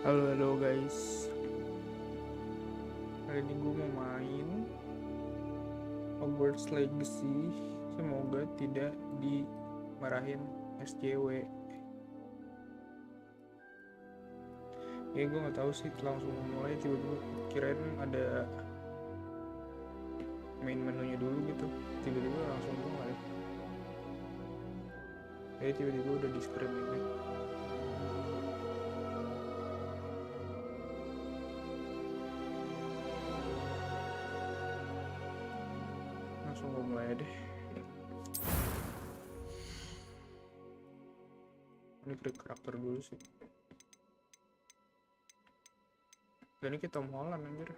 Halo guys, hari ini gue mau main Hogwarts Legacy. Semoga tidak dimarahin SJW. Ya gue nggak tahu sih, langsung mulai tiba-tiba kirain ada main menunya dulu gitu, tiba-tiba langsung mulai. Tiba-tiba udah di screen ini. Langsung gue mulai deh. Ini klik karakter dulu sih. Dan ini kita Tom Holland anjir.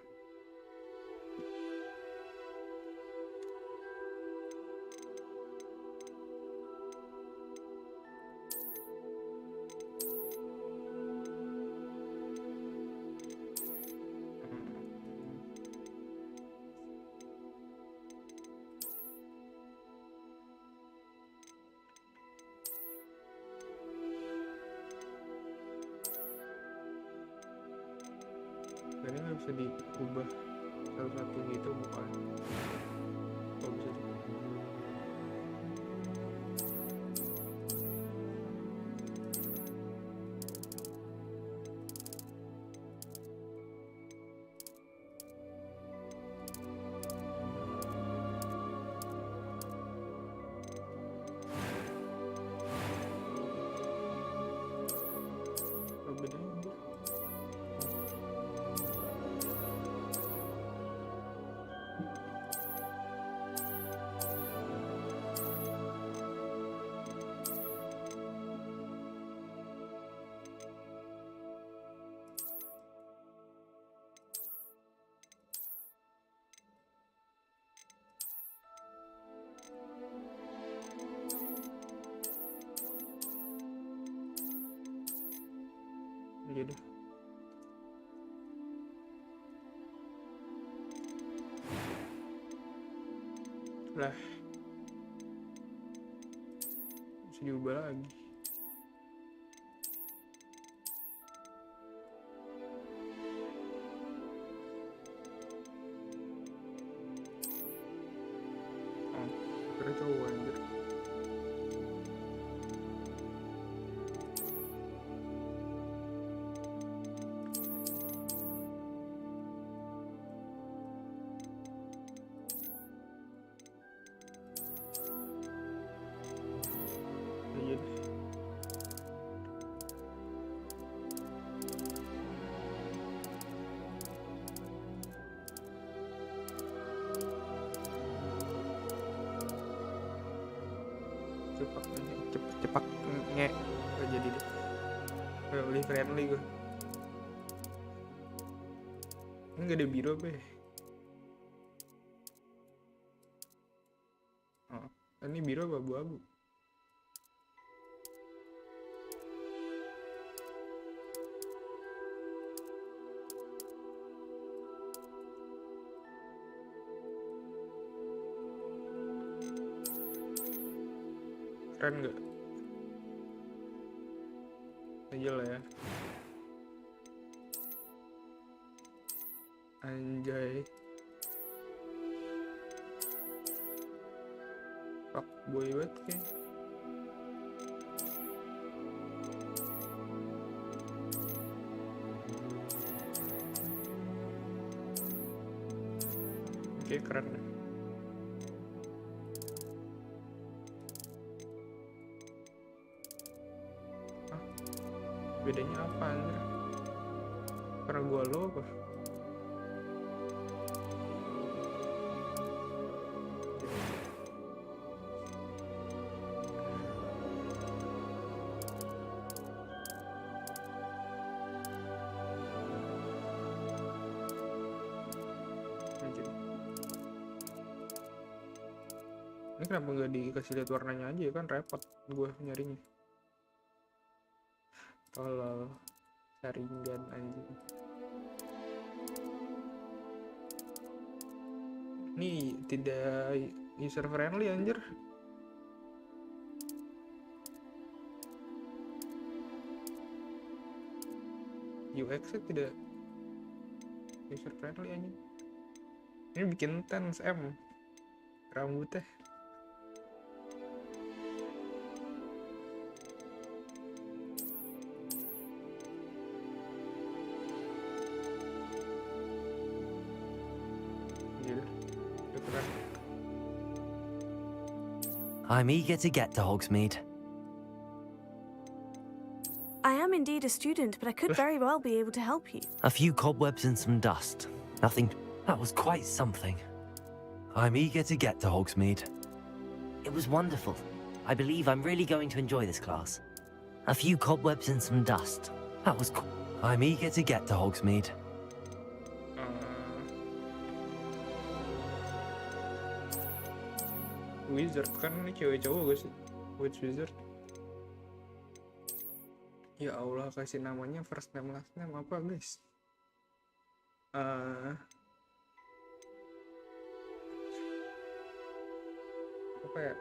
Dan ini nggak bisa diubah satu-satu gitu, bukan? Kalau bisa bedanya anjir. Iya deh. Lah, bisa diubah lagi. Oh, kira cowok anjir. Iya deh. Cepak nge gak jadi deh. Lebih friendly gue. Ini gak ada biru apa ya? Oh, ini biru apa abu-abu? Keren gak? Aja lah ya. Anjay. Fuck boy banget kayak. Oke, keren deh. Hah? Bedanya apa anjir? Karena gua lo apa? Anjir. Ini kenapa nggak dikasih lihat warnanya aja ya, kan repot gue nyarinya. Tolol. Sharingan anjing. Ini tidak user friendly anjir. UX-nya tidak user friendly anjing. Ini bikin 10M rambutnya. Gila, udah keren. I'm eager to get to Hogsmeade. I am indeed a student, but I could very well be able to help you. A few cobwebs and some dust. Nothing. That was quite something. I'm eager to get to Hogsmeade. It was wonderful. I believe I'm really going to enjoy this class. A few cobwebs and some dust. That was cool. I'm eager to get to Hogsmeade. Wizard kan ini cewek cowok gak sih? Witch Wizard. Ya Allah, kasih namanya first name last name apa guys? Apa ya?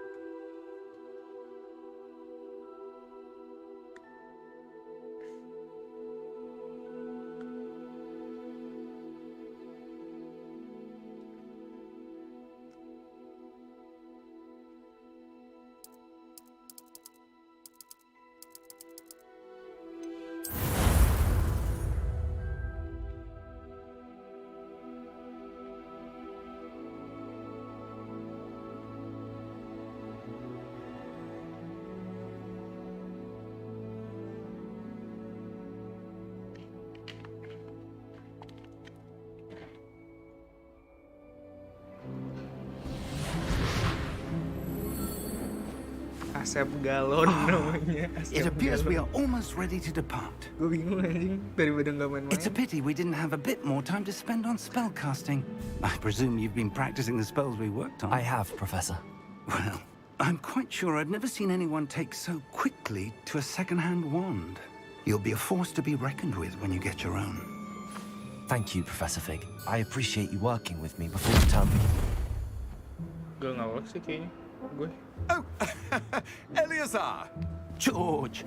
Asep Galon namanya. It appears we are almost ready to depart. Gue bingung anjing daripada nggak main-main. It's a pity we didn't have a bit more time to spend on spellcasting. I presume you've been practicing the spells we worked on. I have, Professor. Well, I'm quite sure I've never seen anyone take so quickly to a second-hand wand. You'll be a force to be reckoned with when you get your own. Thank you, Professor Fig. I appreciate you working with me before the term. Gak ngawal sih kayaknya gue. Oh, Eleazar! George,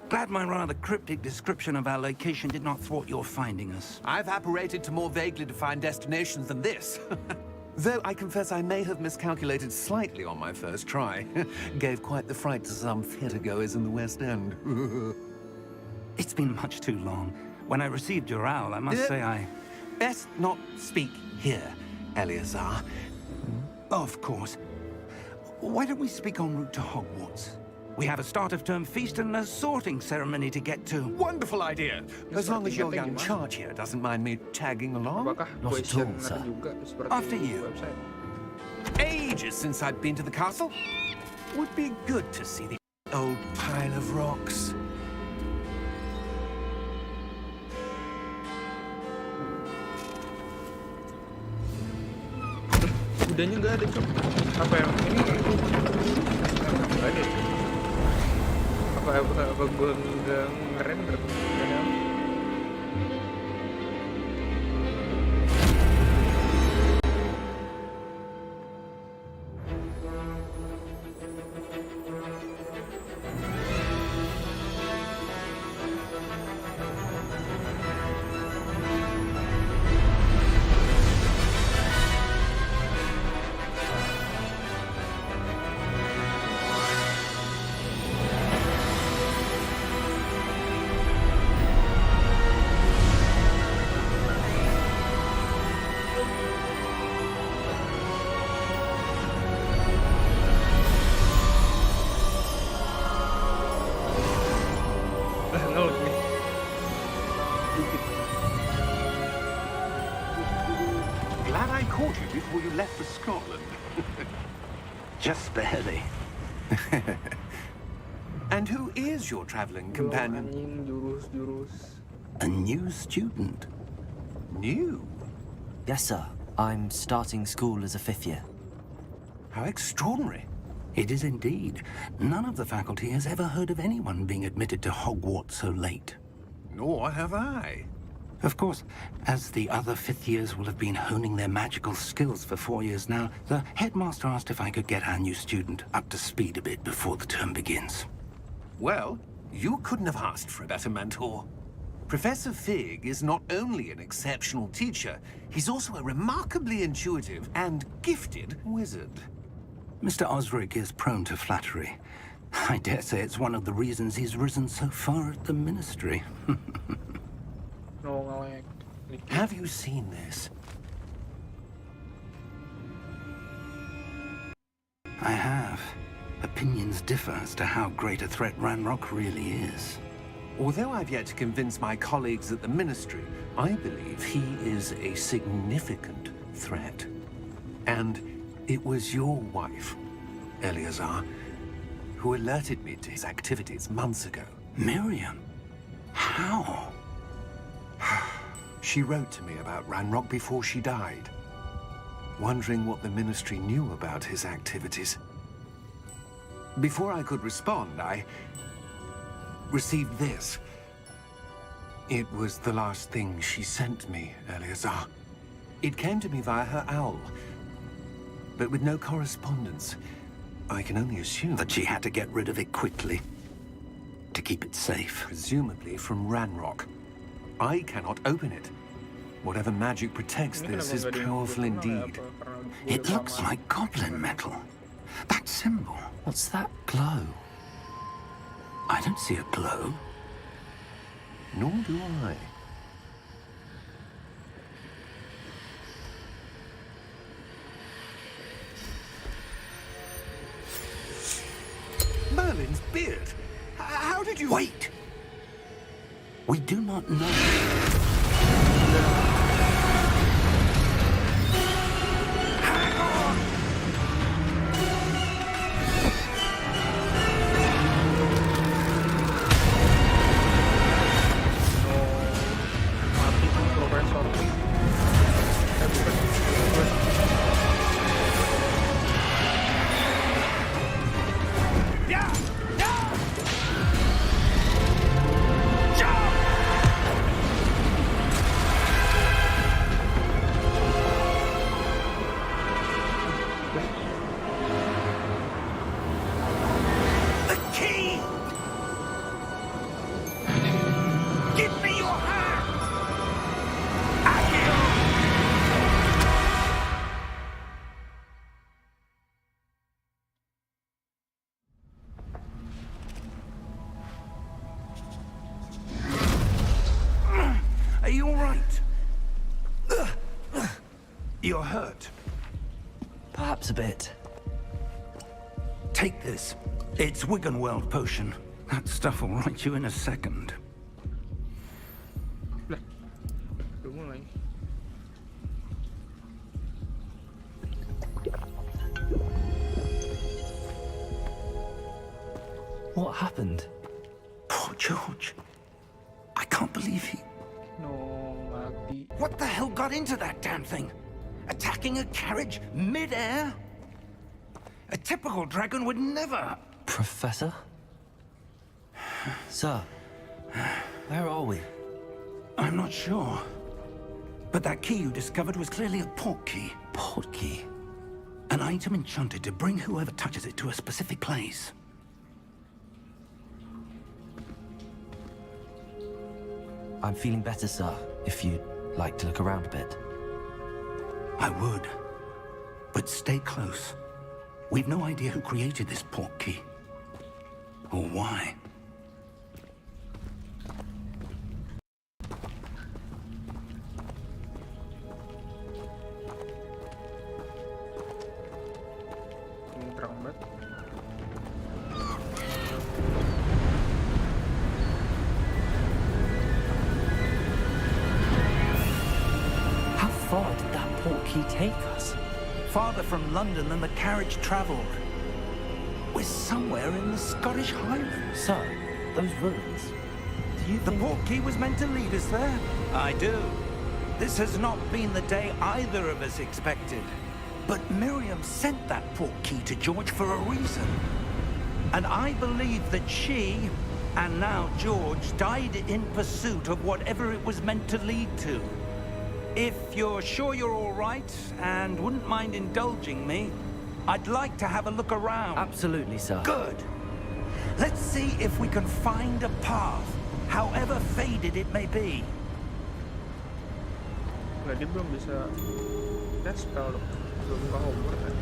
glad my rather cryptic description of our location did not thwart your finding us. I've apparated to more vaguely defined destinations than this. Though I confess I may have miscalculated slightly on my first try. Gave quite the fright to some theatre-goers in the West End. It's been much too long. When I received your owl, I must say I... Best not speak here, Eleazar. Of course. Why don't we speak en route to Hogwarts? We have a start-of-term feast and a sorting ceremony to get to. Wonderful idea. As long as your young charge here doesn't mind me tagging along. Apakah Not at question all, sir. juga seperti After you. website? Ages since I've been to the castle. Would be good to see the old pile of rocks. Kudanya nggak ada, Cok. Apa yang ini? Nggak ada. Apa gue nggak ngerender? Nggak ada. Glad I caught you before you left for Scotland. Just barely. And who is your traveling companion? Anjing, jurus. A new student. New? Yes, sir. I'm starting school as a 5th year. How extraordinary. It is indeed. None of the faculty has ever heard of anyone being admitted to Hogwarts so late. Nor have I. Of course, as the other 5th years will have been honing their magical skills for 4 years now, the headmaster asked if I could get our new student up to speed a bit before the term begins. Well, you couldn't have asked for a better mentor. Professor Fig is not only an exceptional teacher, he's also a remarkably intuitive and gifted wizard. Mr. Osric is prone to flattery. I dare say it's one of the reasons he's risen so far at the Ministry. No ngelek. Have you seen this? I have. Opinions differ as to how great a threat Ranrock really is. Although I've yet to convince my colleagues at the Ministry, I believe he is a significant threat. And it was your wife, Eleazar, who alerted me to his activities months ago. Miriam? How? She wrote to me about Ranrock before she died, wondering what the Ministry knew about his activities. Before I could respond, I received this. It was the last thing she sent me, Eleazar. It came to me via her owl, but with no correspondence. I can only assume That she had to get rid of it quickly. To keep it safe. presumably from Ranrock. I cannot open it. Whatever magic protects Ini this kenapa is nggak powerful dibuka, kenapa? indeed. Karena It belum looks lama. like goblin metal. That symbol. What's that glow? I don't see a glow. Nor do I. Merlin's beard! How did you... Wait! We do not know. Mati tuh profesor. Bukan. The key! Give me your hand! Accio! Are you all right? You're hurt. Perhaps a bit. Take this. It's Wiggenweld potion. That stuff will right you in a second. Lah, udah mulai. What happened? Poor George. I can't believe he... No, mati. What the hell got into that damn thing? Attacking a carriage mid-air? A typical dragon would never... Professor? Sir, where are we? I'm not sure. But that key you discovered was clearly a port key. Port key. An item enchanted to bring whoever touches it to a specific place. I'm feeling better, sir, if you'd like to look around a bit. I would. But stay close. We've no idea who created this port key. Or why. Ini terang banget. How far did that port key take us? Farther from London than the carriage travelled. We're somewhere in the Scottish Highlands. Sir, those ruins. Do you The think... port key was meant to lead us there? I do. This has not been the day either of us expected. But Miriam sent that port key to George for a reason. And I believe that she, and now George, died in pursuit of whatever it was meant to lead to. If you're sure you're all right, and wouldn't mind indulging me, I'd like to have a look around. Absolutely, sir. Good. Let's see if we can find a path. however faded it may be. Nggak, dia belum bisa tes spell loh. Belum buka Hogwarts kan.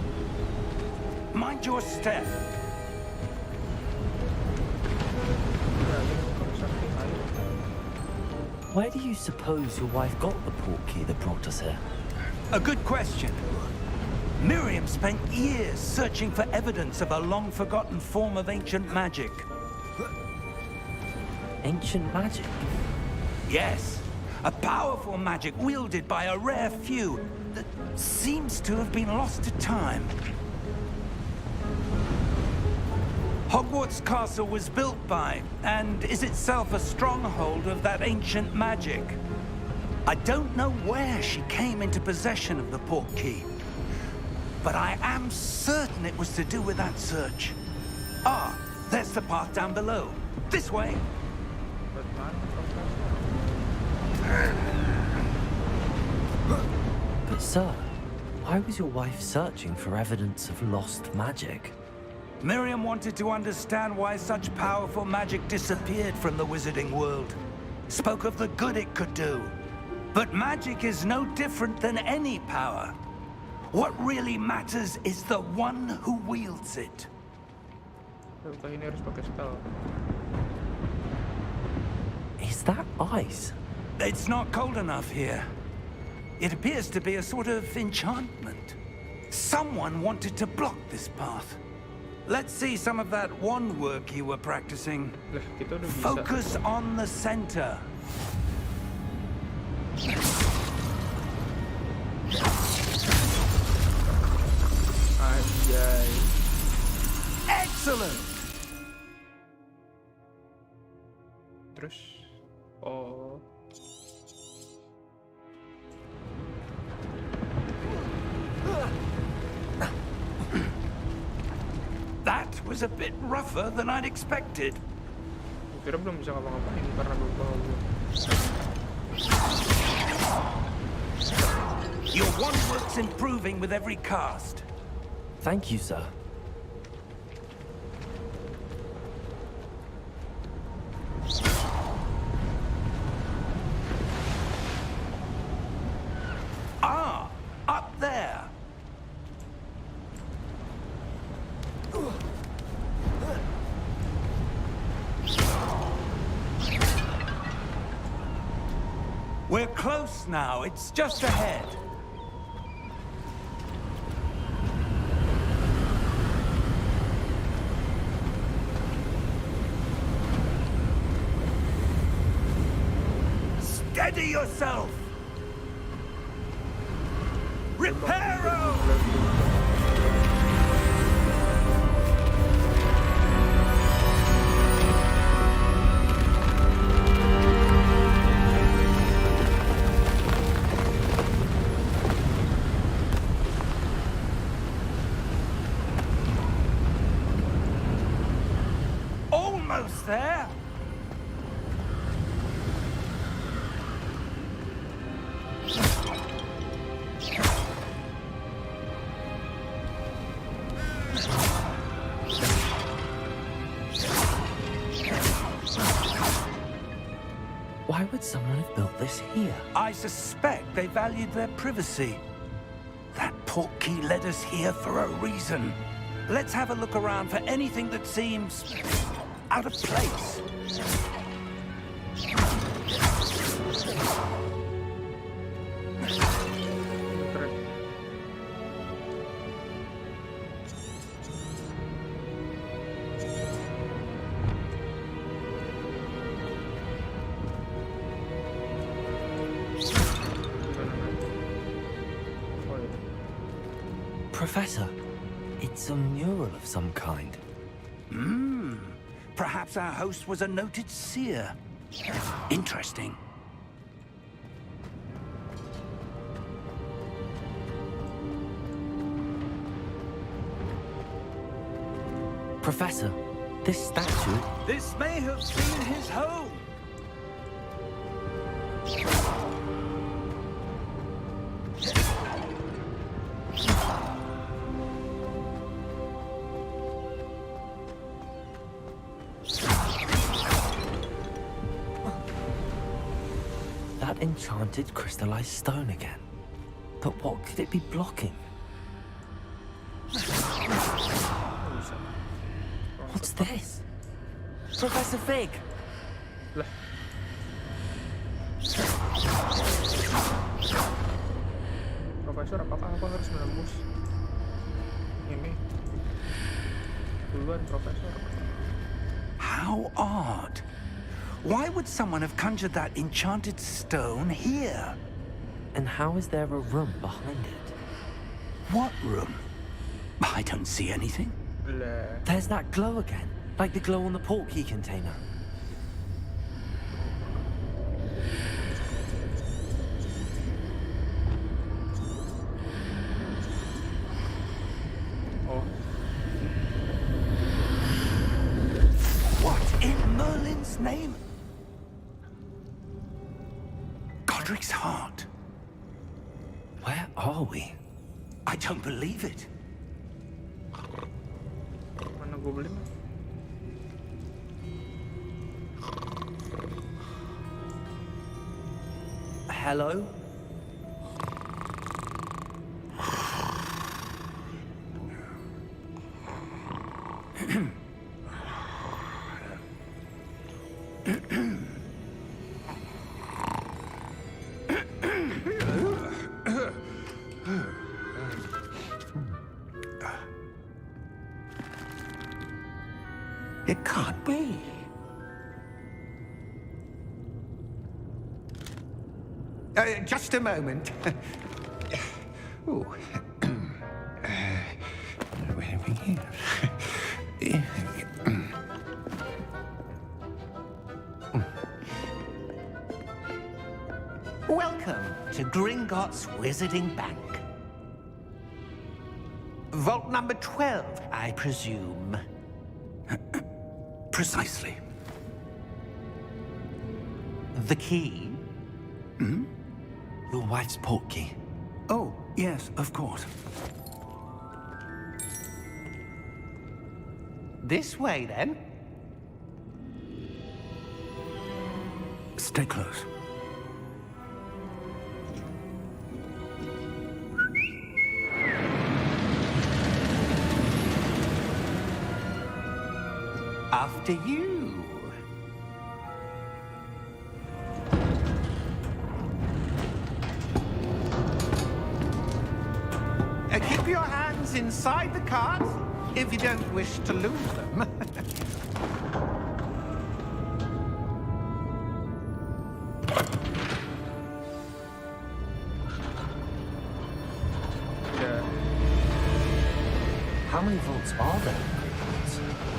Mind your step. Nggak, dia bukan sakti air. Where do you suppose your wife got the portkey that brought us here? A good question. Miriam spent years searching for evidence of a long-forgotten form of ancient magic. Ancient magic? Yes, a powerful magic wielded by a rare few that seems to have been lost to time. Hogwarts Castle was built by, and is itself a stronghold of that ancient magic. I don't know where she came into possession of the portkey, but I am certain it was to do with that search. Ah, there's the path down below. This way. Buat mana But sir, why was your wife searching for evidence of lost magic? Miriam wanted to understand why such powerful magic disappeared from the wizarding world. Spoke of the good it could do. But magic is no different than any power. What really matters is the one who wields it. Bukan ini harus pakai spell. Is that ice? It's not cold enough here. It appears to be a sort of enchantment. Someone wanted to block this path. Let's see some of that wand work you were practicing. Lah, kita udah bisa. Focus on the center. Anjay. Excellent! Terus, oh, That was a bit rougher than I'd expected. kira belum bisa ngapa-ngapain karena belum tahu. Your wand work's improving with every cast. Thank you, sir. Ah, up there. We're close now. It's just ahead. Steady yourself. Reparo! Almost there. Why would someone have built this here? I suspect they valued their privacy. That portkey led us here for a reason. Let's have a look around for anything that seems out of place. Keren. Oh, ya. Professor, it's a mural of some kind. Perhaps our host was a noted seer. Interesting. Professor, this statue... This may have been his home. that enchanted crystallized stone again. But what could it be blocking? Oh, bisa. What's this? Professor Fig! Lah. Profesor, apakah aku harus menembus ini? Duluan, Profesor. How odd. Why would someone have conjured that enchanted stone here? And how is there a room behind it? What room? I don't see anything. Lah. There's that glow again, like the glow on the portkey container. Oh, What in Merlin's name? Godric's heart. Where are we? I don't believe it. mana gue beli mah? Hello? It can't be. Just a moment. Ooh. Where are we here? Welcome to Gringotts Wizarding Bank. Vault number 12, I presume. Precisely. The key? Your wife's portkey. Oh, yes, of course. This way, then. Stay close. After you. Keep your hands inside the cart if you don't wish to lose them. Udah. How many vaults are there?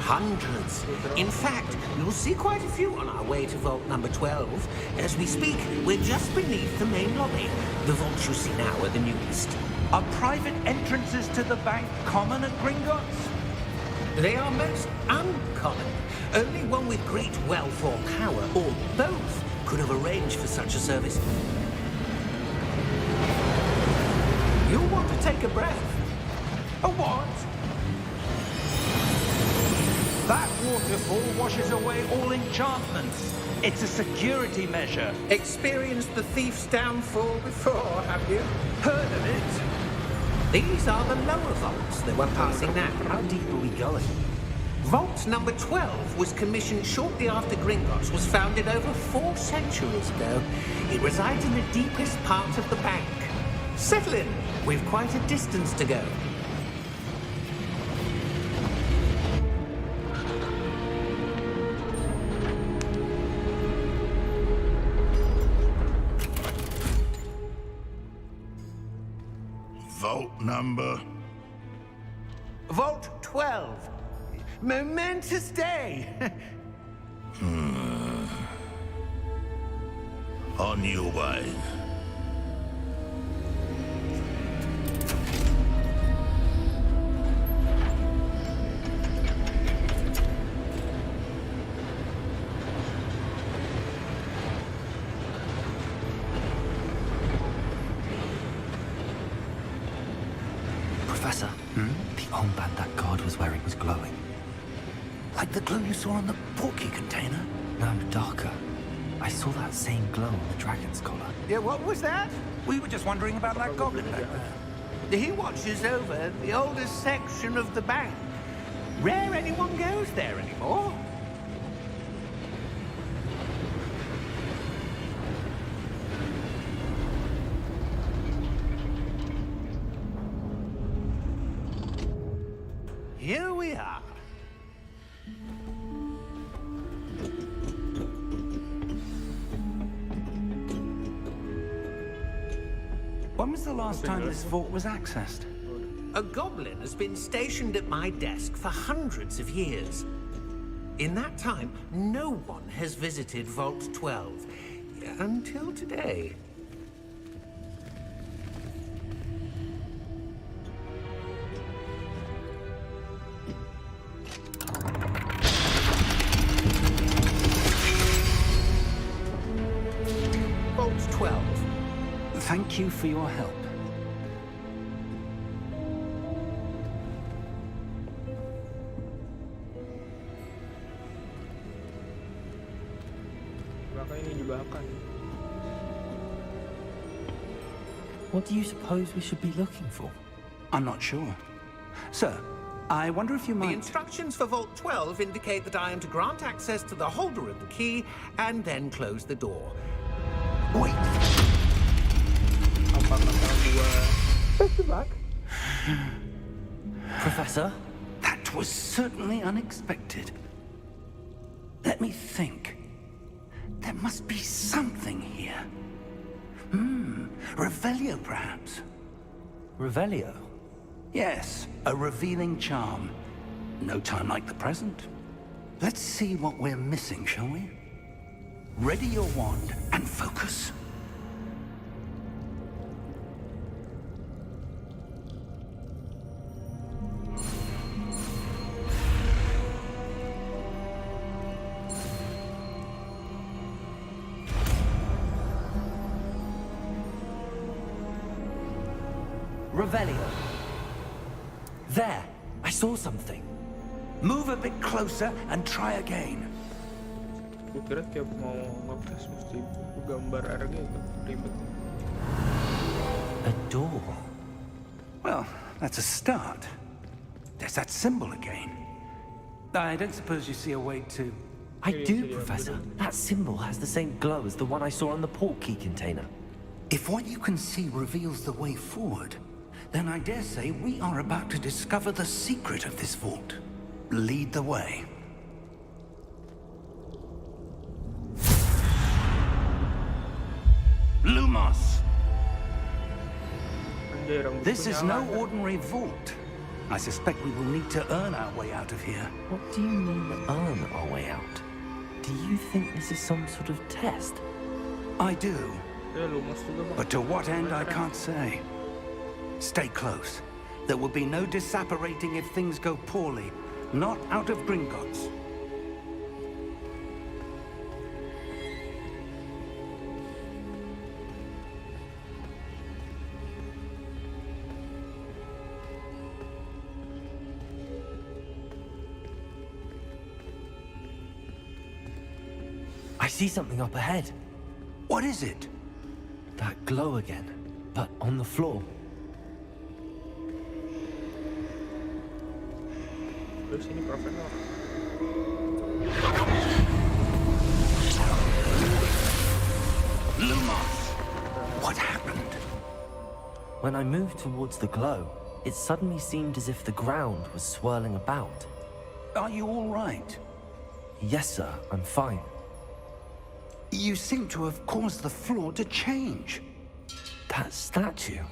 Hundreds. In fact, you'll see quite a few on our way to vault number 12. As we speak, we're just beneath the main lobby. The vaults you see now are the newest. Are private entrances to the bank common at Gringotts? They are most uncommon. Only one with great wealth or power, or both, could have arranged for such a service. You'll want to take a breath. A what? That waterfall washes away all enchantments. It's a security measure. Experienced the thief's downfall before, have you? Heard of it? These are the lower vaults that we're passing now. How deep are we going? Vault number 12 was commissioned shortly after Gringotts was founded over 4 centuries ago. It resides in the deepest part of the bank. Settle in. We've quite a distance to go. Vault number? Vault 12. Momentous day. On your way. Professor, the armband that guard was wearing was glowing. Like the glow you saw on the portkey container? No, darker. I saw that same glow on the dragon's collar. Yeah, what was that? We were just wondering about that goblin back there. He watches over the oldest section of the bank. Rare anyone goes there anymore. Here we are. When was the last time this vault was accessed? A goblin has been stationed at my desk for hundreds of years. In that time, no one has visited Vault 12. Until today. Vault 12. Thank you for your help. Maka ini jebakan. What do you suppose we should be looking for? I'm not sure. Sir, I wonder if you The might... instructions for Vault 12 indicate that I am to grant access to the holder of the key and then close the door. Wait! Apa kata gua? Professor? That was certainly unexpected. Let me think. There must be something here. Revelio, perhaps? Revelio? Yes, a revealing charm. No time like the present. Let's see what we're missing, shall we? Ready your wand and focus. Revelio. There! I saw something. Move a bit closer and try again. Gue kira tiap mau ngetes mesti gambar R gitu, ribet. A door. Well, that's a start. There's that symbol again. I don't suppose you see a way to... I do, Professor. That symbol has the same glow as the one I saw on the port key container. If what you can see reveals the way forward, then I dare say we are about to discover the secret of this vault. Lead the way. Lumos! Anjay, rambut This gua is nyala, no kan? ordinary vault. I suspect we will need to earn our way out of here. What do you mean, earn our way out? Do you think this is some sort of test? I do, Ya, lumas juga, Bang. but to what end I can't say. Stay close. There will be no disapparating if things go poorly. Not out of Gringotts. I see something up ahead. What is it? That glow again, but on the floor. Terus ini profesor. Lumos! What happened? When I moved towards the glow, it suddenly seemed as if the ground was swirling about. Are you all right? Yes, sir, I'm fine. You seem to have caused the floor to change. That statue.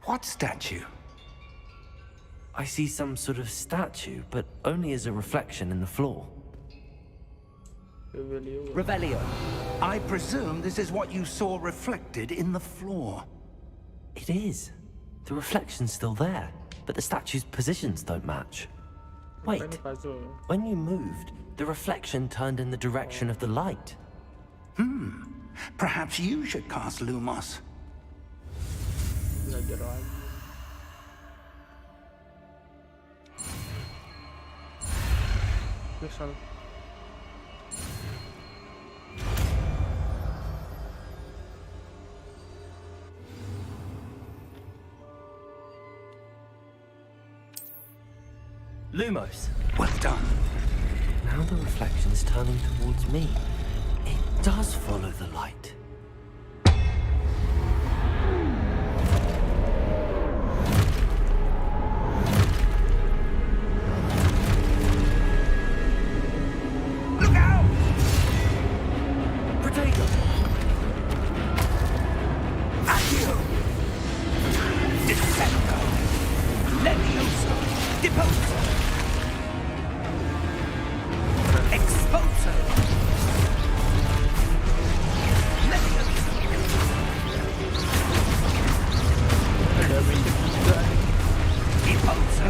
What statue? I see some sort of statue, but only as a reflection in the floor. Revelio. Revelio. I presume this is what you saw reflected in the floor. It is. The reflection's still there, but the statue's positions don't match. Wait, Ini puzzle. when you moved, the reflection turned in the direction of the light. Perhaps you should cast Lumos. Belajar lagi. Misal. Lumos. Well done. Now the reflection's turning towards me. It does follow the light. Look out! Protego! Accio! Descendo! Levioso! Deposo! Exposo! Levioso! Ada magic juga. Deposo!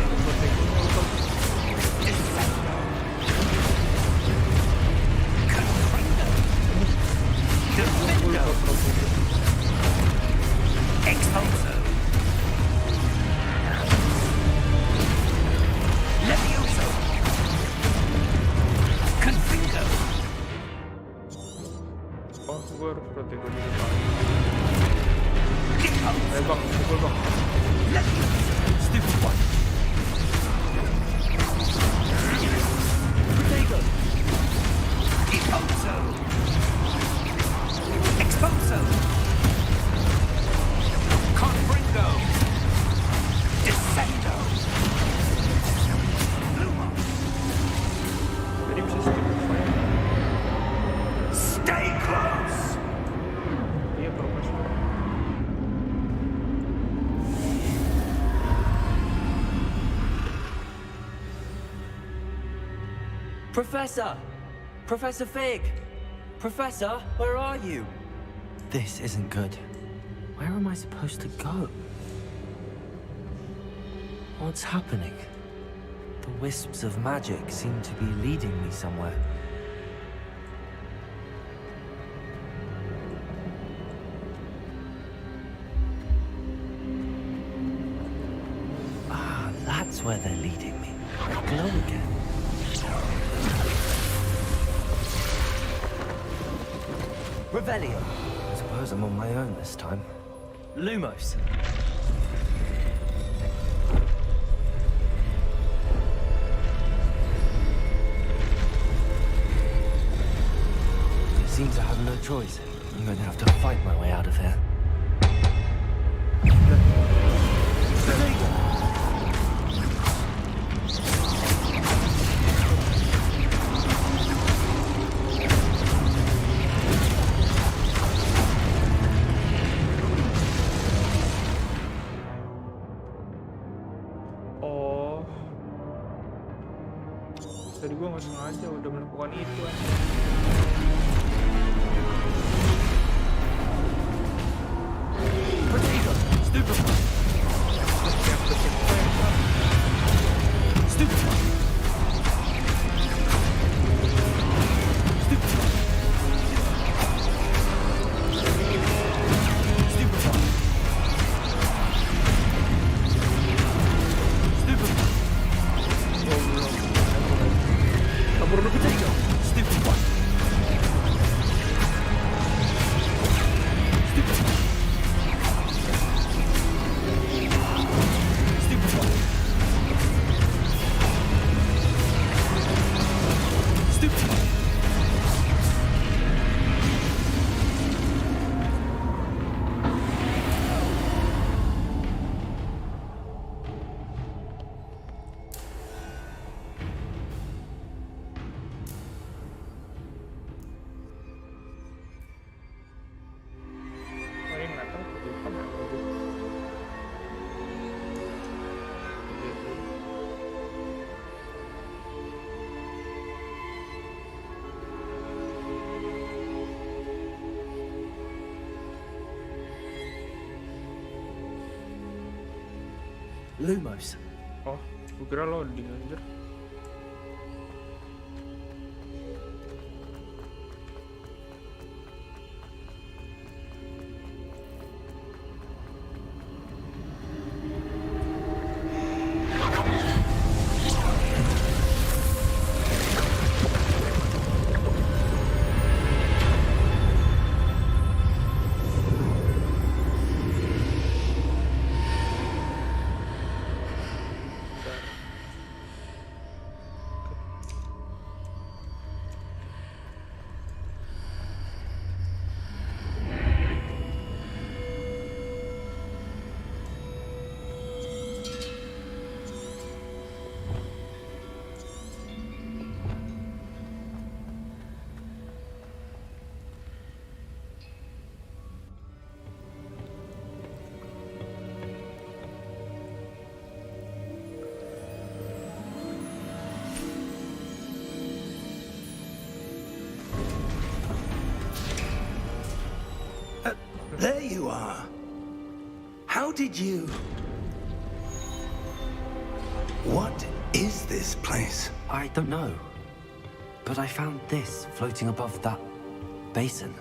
Descendo! Confringo! Defendo! Exposo! Levioso! Confringo! Oh, gue harus protego di depan. Deposo! Bang, pukul bang. Levioso! Stupid one! Protego! Deposo! Exposo! Confringo! Descendo! Lumos! Tadi bisa skip fire. Stay close! Iya, progress. Professor! Professor Fig! Professor, where are you? This isn't good. Where am I supposed to go? What's happening? The wisps of magic seem to be leading me somewhere. Ah, that's where they're leading me. I glow again. Revelio. I suppose I'm on my own this time. Lumos. It seems I have no choice. I'm going to have to fight my way out of here. Oh, tadi gue nggak sengaja udah melakukan itu. Protego! Stupid one! Stupid one! Stupid one! Stupid one! Stupid one! Kabur lu Protego! Stupid one! Stupid one! Stupid one! Stupid one! Oh, yang nggak tahu lupa nggak tahu gue. Gitu. Lumos. Oh, gue kira loading anjir. There you are. How did you... What is this place? I don't know. But I found this floating above that basin.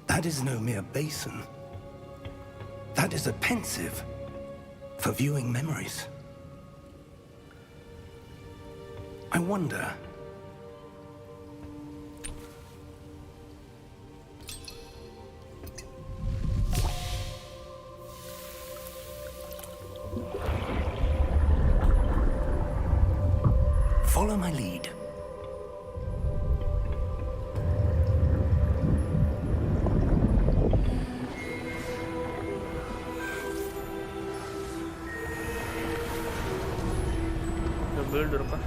That is no mere basin. That is a pensive for viewing memories. I wonder... Follow my lead. Double door kah?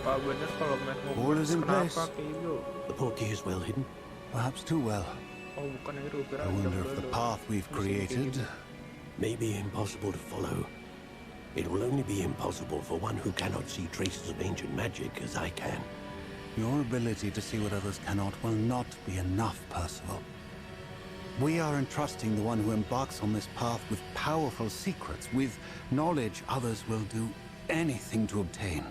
Pak bener kalau main All is in kenapa place. kayak gitu? The portkey is well hidden. Perhaps too well. Oh bukan itu, kira I wonder if double the door. path we've Bisa kayak created gitu. May be impossible to follow. It will only be impossible for one who cannot see traces of ancient magic as I can. Your ability to see what others cannot will not be enough, Percival. We are entrusting the one who embarks on this path with powerful secrets, with knowledge others will do anything to obtain.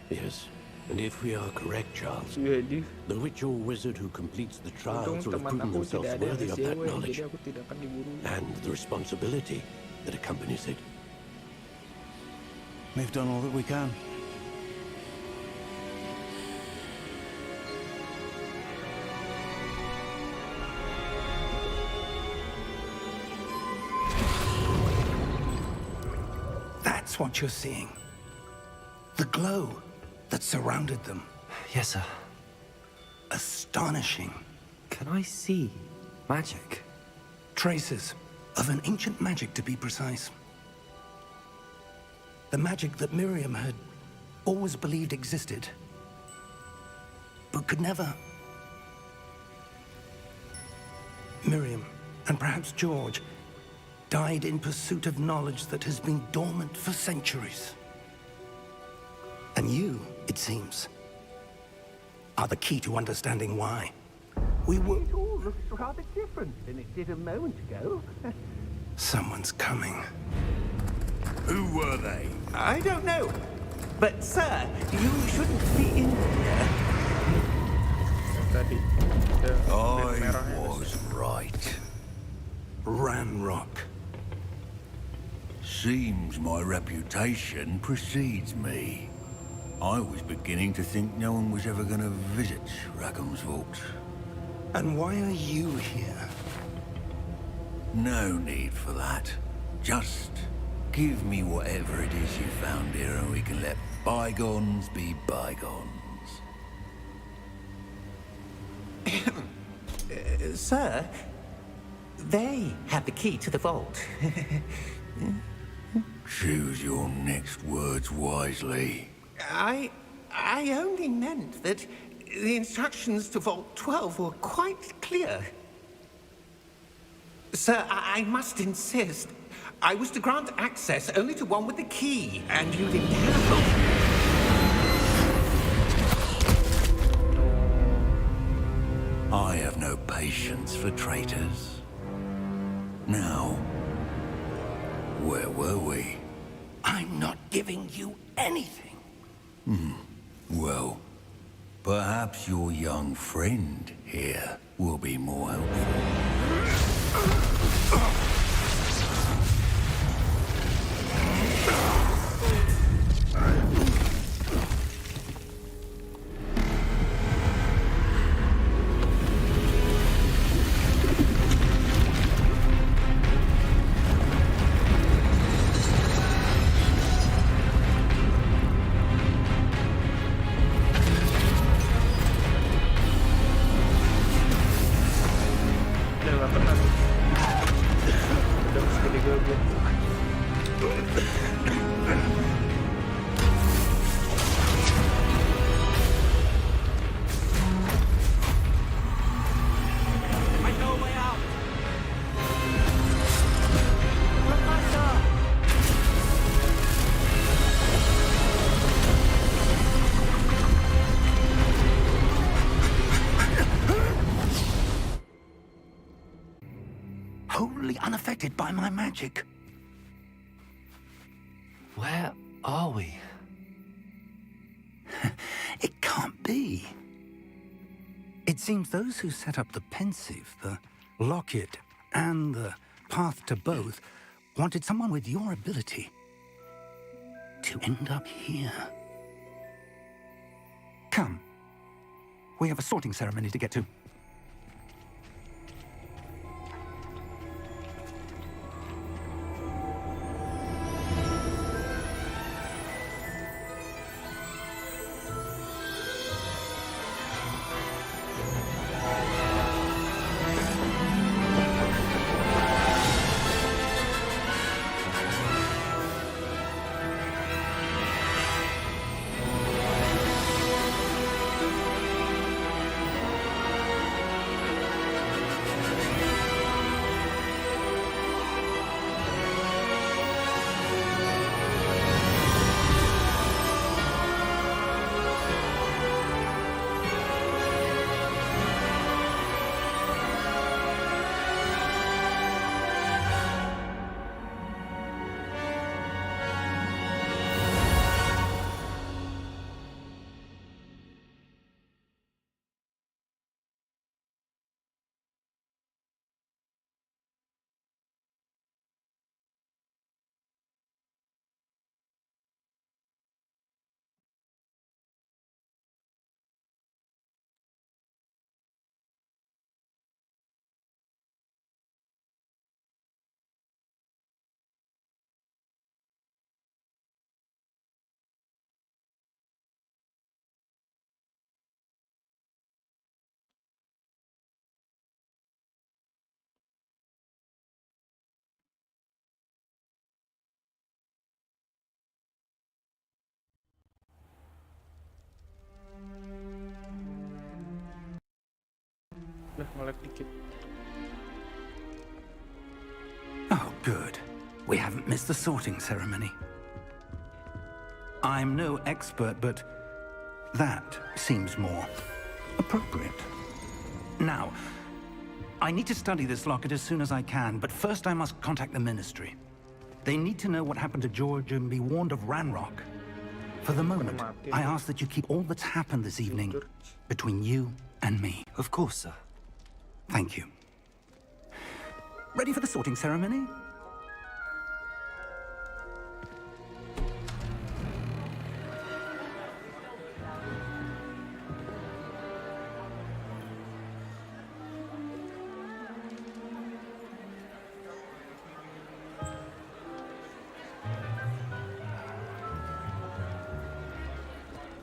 Yes, and if we are correct, Charles, Jadi, the witch or wizard who completes the untung trials will have teman proven aku themselves tidak ada yang worthy of that cewek, knowledge jadi aku tidak akan diburu. and the responsibility that accompanies it. We've done all that we can. That's what you're seeing. The glow that surrounded them. Yes, sir. Astonishing. Can I see magic? Traces of an ancient magic, to be precise. The magic that Miriam had always believed existed, but could never. Miriam, and perhaps George, died in pursuit of knowledge that has been dormant for centuries. And you, it seems, are the key to understanding why. We were... It all looks rather different than it did a moment ago. Someone's coming. Who were they? I don't know. But, sir, you shouldn't be in here. Tadi ada I merahnya. was right. Ranrock. Seems my reputation precedes me. I was beginning to think no one was ever going to visit Rackham's vault. And why are you here? No need for that. Just give me whatever it is you found here and we can let bygones be bygones. Sir, they had the key to the vault. Choose your next words wisely. I only meant that the instructions to Vault 12 were quite clear. Sir, I must insist. I was to grant access only to one with the key, and you didn't have. I have no patience for traitors. Now, where were we? I'm not giving you anything. Well, perhaps your young friend here will be more helpful. Udah gak pernah tuh. Udah segede gabut. unaffected by my magic. Where are we? It can't be. It seems those who set up the pensive, the locket, and the path to both wanted someone with your ability to end up here. Come. We have a sorting ceremony to get to. Nah, ngelag dikit. Oh, good. We haven't missed the sorting ceremony. I'm no expert, but that seems more appropriate. Now, I need to study this locket as soon as I can, but first I must contact the Ministry. They need to know what happened to George and be warned of Ranrock. For the moment, I ask that you keep all that's happened this evening between you and me. Of course, sir. Thank you. Ready for the sorting ceremony?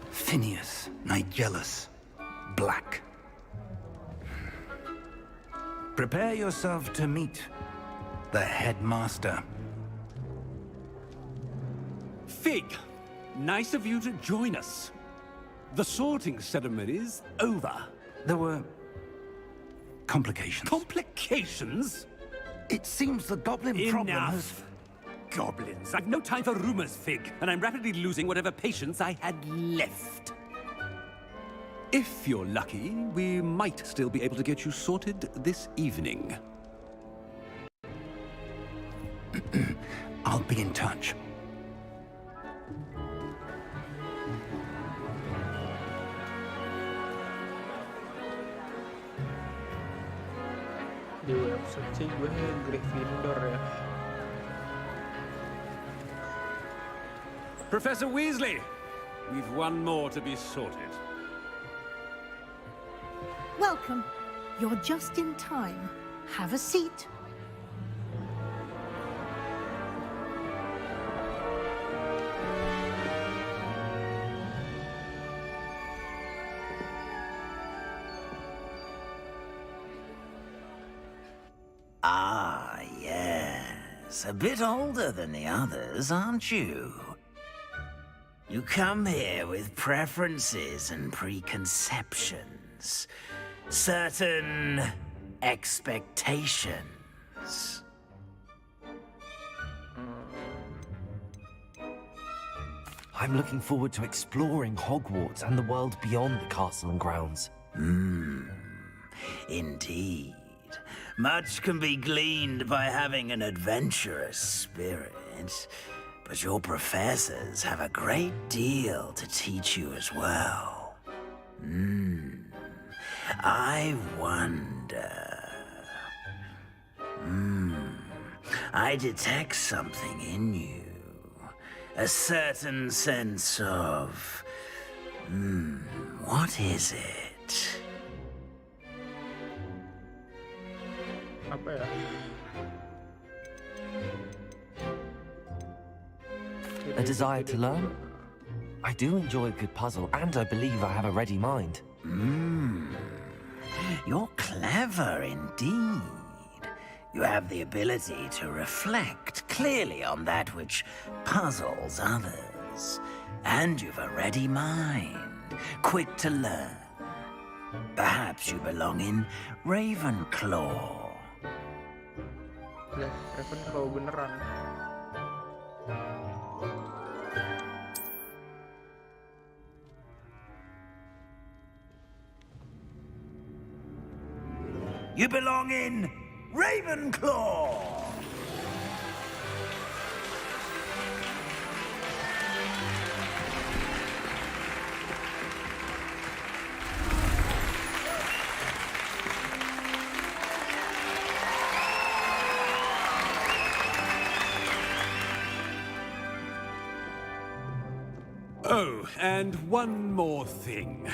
Phineas, Nigellus, Black. Prepare yourself to meet the headmaster. Fig, nice of you to join us. The sorting ceremony's over. There were complications. Complications? It seems the goblin problem has... Enough. Goblins. I've no time for rumors, Fig, and I'm rapidly losing whatever patience I had left. If you're lucky, we might still be able to get you sorted this evening. I'll be in touch. Di website sih gue Gryffindor ya. Professor Weasley, we've one more to be sorted. Welcome. You're just in time. Have a seat. Ah, yes. A bit older than the others, aren't you? You come here with preferences and preconceptions. Certain expectations. I'm looking forward to exploring Hogwarts and the world beyond the castle and grounds. Indeed. Much can be gleaned by having an adventurous spirit, but your professors have a great deal to teach you as well. I wonder... I detect something in you. A certain sense of... what is it? Apa ya? A desire to learn? I do enjoy a good puzzle, and I believe I have a ready mind. You're clever indeed. You have the ability to reflect clearly on that which puzzles others. And you've a ready mind, quick to learn. Perhaps you belong in Ravenclaw. Lah, Ravenclaw beneran. You belong in Ravenclaw! Oh, and one more thing.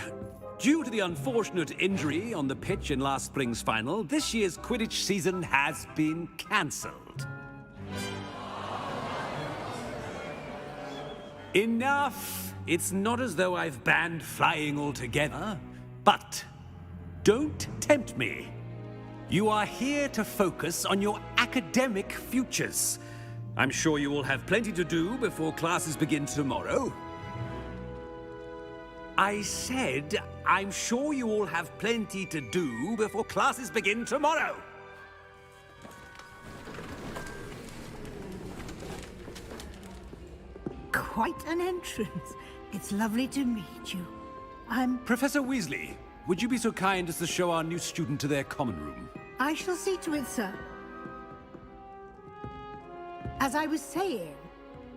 Due to the unfortunate injury on the pitch in last spring's final, this year's Quidditch season has been cancelled. Enough! It's not as though I've banned flying altogether, but don't tempt me. You are here to focus on your academic futures. I'm sure you will have plenty to do before classes begin tomorrow. I said, I'm sure you all have plenty to do before classes begin tomorrow. Quite an entrance. It's lovely to meet you. I'm... Professor Weasley, would you be so kind as to show our new student to their common room? I shall see to it, sir. As I was saying,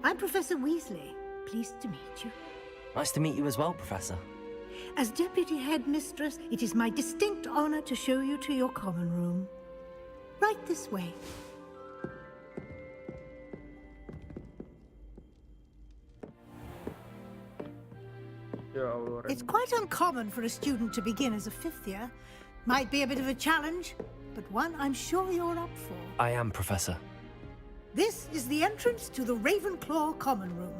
I'm Professor Weasley. Pleased to meet you. Nice to meet you as well, Professor. As Deputy Headmistress, it is my distinct honor to show you to your common room. Right this way. It's quite uncommon for a student to begin as a fifth year. Might be a bit of a challenge, but one I'm sure you're up for. I am, Professor. This is the entrance to the Ravenclaw common room.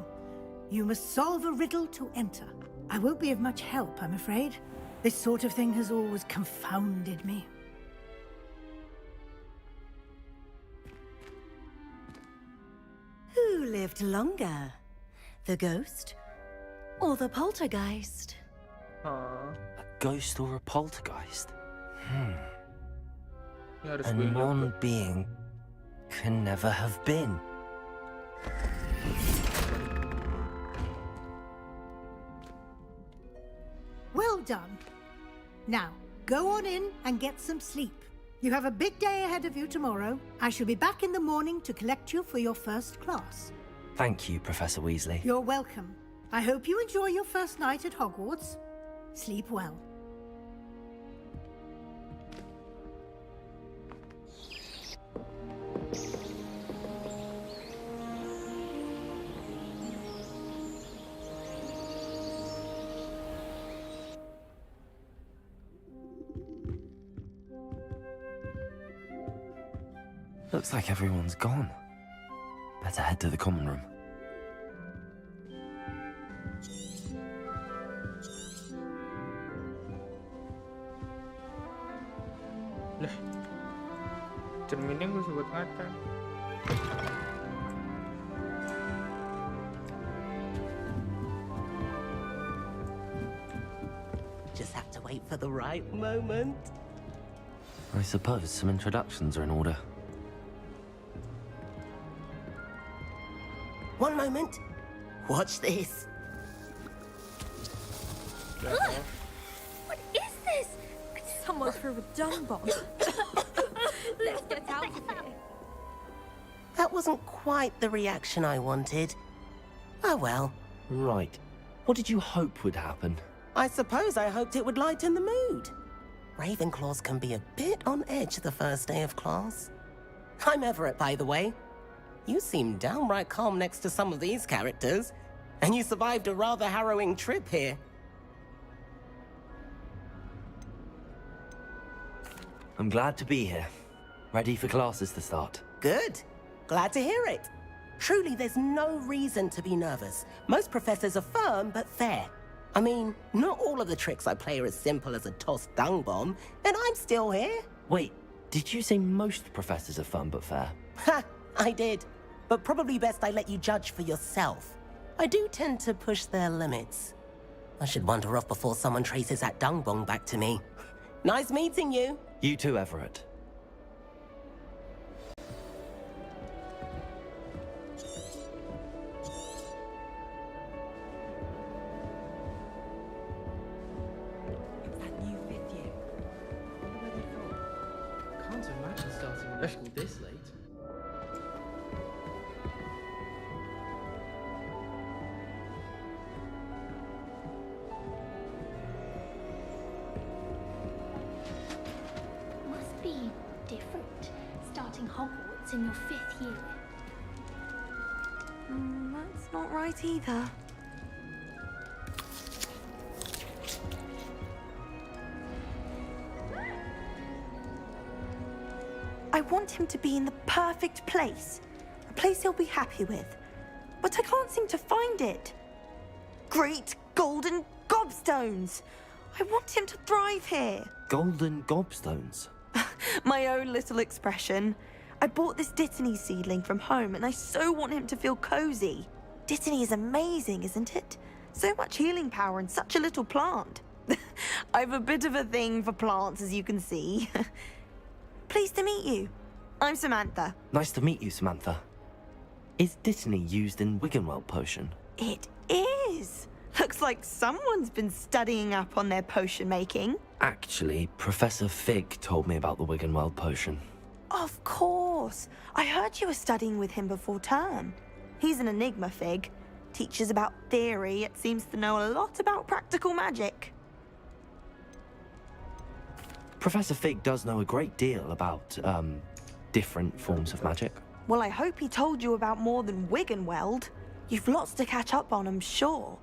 You must solve a riddle to enter. I won't be of much help, I'm afraid. This sort of thing has always confounded me. Who lived longer? The ghost or the poltergeist? A ghost or a poltergeist? Ya, harus And beda. one being can never have been. Well done. Now, go on in and get some sleep. You have a big day ahead of you tomorrow. I shall be back in the morning to collect you for your first class. Thank you, Professor Weasley. You're welcome. I hope you enjoy your first night at Hogwarts. Sleep well. Looks like everyone's gone. Better head to the common room. Lah, cerminnya gue sebut mata. Just have to wait for the right moment. I suppose some introductions are in order. One moment. Watch this. What is this? Someone threw a dung bomb. Let's get out of here. That wasn't quite the reaction I wanted. Oh well. Right. What did you hope would happen? I suppose I hoped it would lighten the mood. Ravenclaws can be a bit on edge the first day of class. I'm Everett, by the way. You seem downright calm next to some of these characters, and you survived a rather harrowing trip here. I'm glad to be here. Ready for classes to start. Good. Glad to hear it. Truly, there's no reason to be nervous. Most professors are firm but fair. I mean, not all of the tricks I play are as simple as a tossed dung bomb, and I'm still here. Wait, did you say most professors are fun but fair? Ha! I did. But probably best I let you judge for yourself. I do tend to push their limits. I should wander off before someone traces that dung bomb back to me. Nice meeting you. You too, Everett. Can't imagine starting new school this late. Must be different starting Hogwarts in your 5th year. That's not right either. I want him to be in the perfect place. A place he'll be happy with. But I can't seem to find it. Great golden gobstones! I want him to thrive here. Golden gobstones? My own little expression. I bought this Dittany seedling from home and I so want him to feel cozy. Dittany is amazing, isn't it? So much healing power in such a little plant. I've a bit of a thing for plants, as you can see. Pleased to meet you. I'm Samantha. Nice to meet you, Samantha. Is Dittany used in Wiggenweld potion? It is. Looks like someone's been studying up on their potion making. Actually, Professor Fig told me about the Wiggenweld potion. Of course. I heard you were studying with him before term. He's an enigma, Fig. Teaches about theory, yet seems to know a lot about practical magic. Professor Fig does know a great deal about, different forms of magic. Well, I hope he told you about more than Wiggenweld. You've lots to catch up on, I'm sure.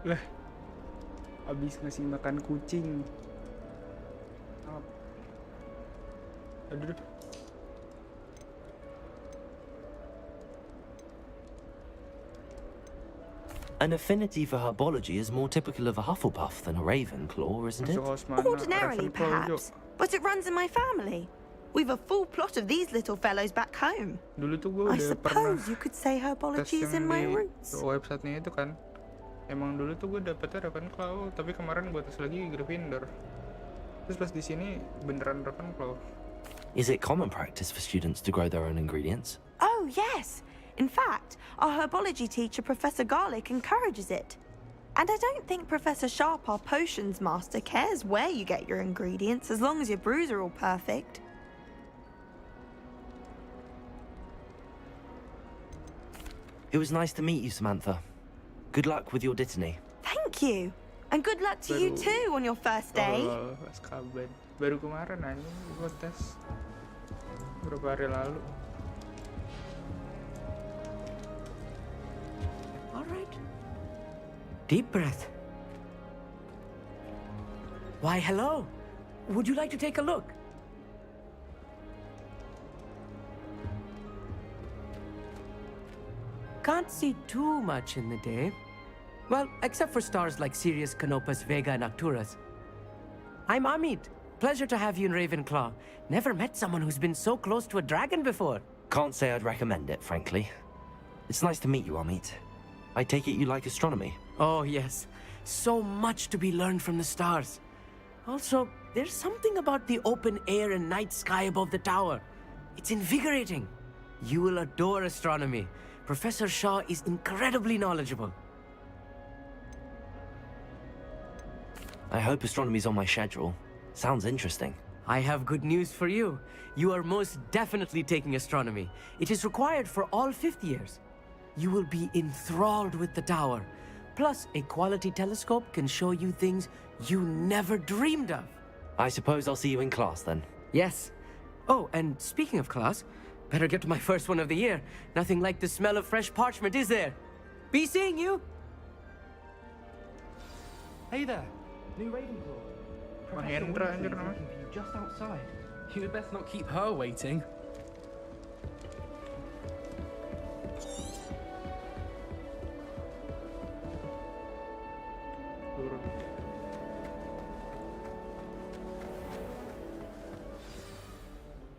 Lah, habis ngasih makan kucing. Aduh. An affinity for herbology is more typical of a Hufflepuff than a Ravenclaw, isn't it? Ordinarily, perhaps, but it runs in my family. We've a full plot of these little fellows back home. Dulu tuh gue I udah pernah suppose you could say herbology is in my roots. websitenya itu kan. Emang dulu tuh gue dapetnya Ravenclaw, tapi kemarin gue tes lagi Gryffindor. Terus pas di sini beneran Ravenclaw. Is it common practice for students to grow their own ingredients? Oh, yes. In fact, our herbology teacher, Professor Garlick, encourages it. And I don't think Professor Sharp, our potions master, cares where you get your ingredients as long as your brews are all perfect. It was nice to meet you, Samantha. Good luck with your dittany. Thank you. And good luck to you too on your first day. Pas kabar. Baru kemarin aja gue tes. Beberapa hari lalu. All right. Deep breath. Why, hello. Would you like to take a look? Can't see too much in the day. Well, except for stars like Sirius, Canopus, Vega, and Arcturus. I'm Amit. Pleasure to have you in Ravenclaw. Never met someone who's been so close to a dragon before. Can't say I'd recommend it, frankly. It's nice to meet you, Amit. I take it you like astronomy? Oh, yes. So much to be learned from the stars. Also, there's something about the open air and night sky above the tower. It's invigorating. You will adore astronomy. Professor Shaw is incredibly knowledgeable. I hope astronomy's on my schedule. Sounds interesting. I have good news for you. You are most definitely taking astronomy. It is required for all 5th years. You will be enthralled with the tower. Plus, a quality telescope can show you things you never dreamed of. I suppose I'll see you in class then. Yes. Oh, and speaking of class, better get to my first one of the year. Nothing like the smell of fresh parchment, is there? Be seeing you! Hey there, new Ravenclaw. Professor Mahendra Weasley anjir is namanya. looking for you just outside. You had best not keep her waiting.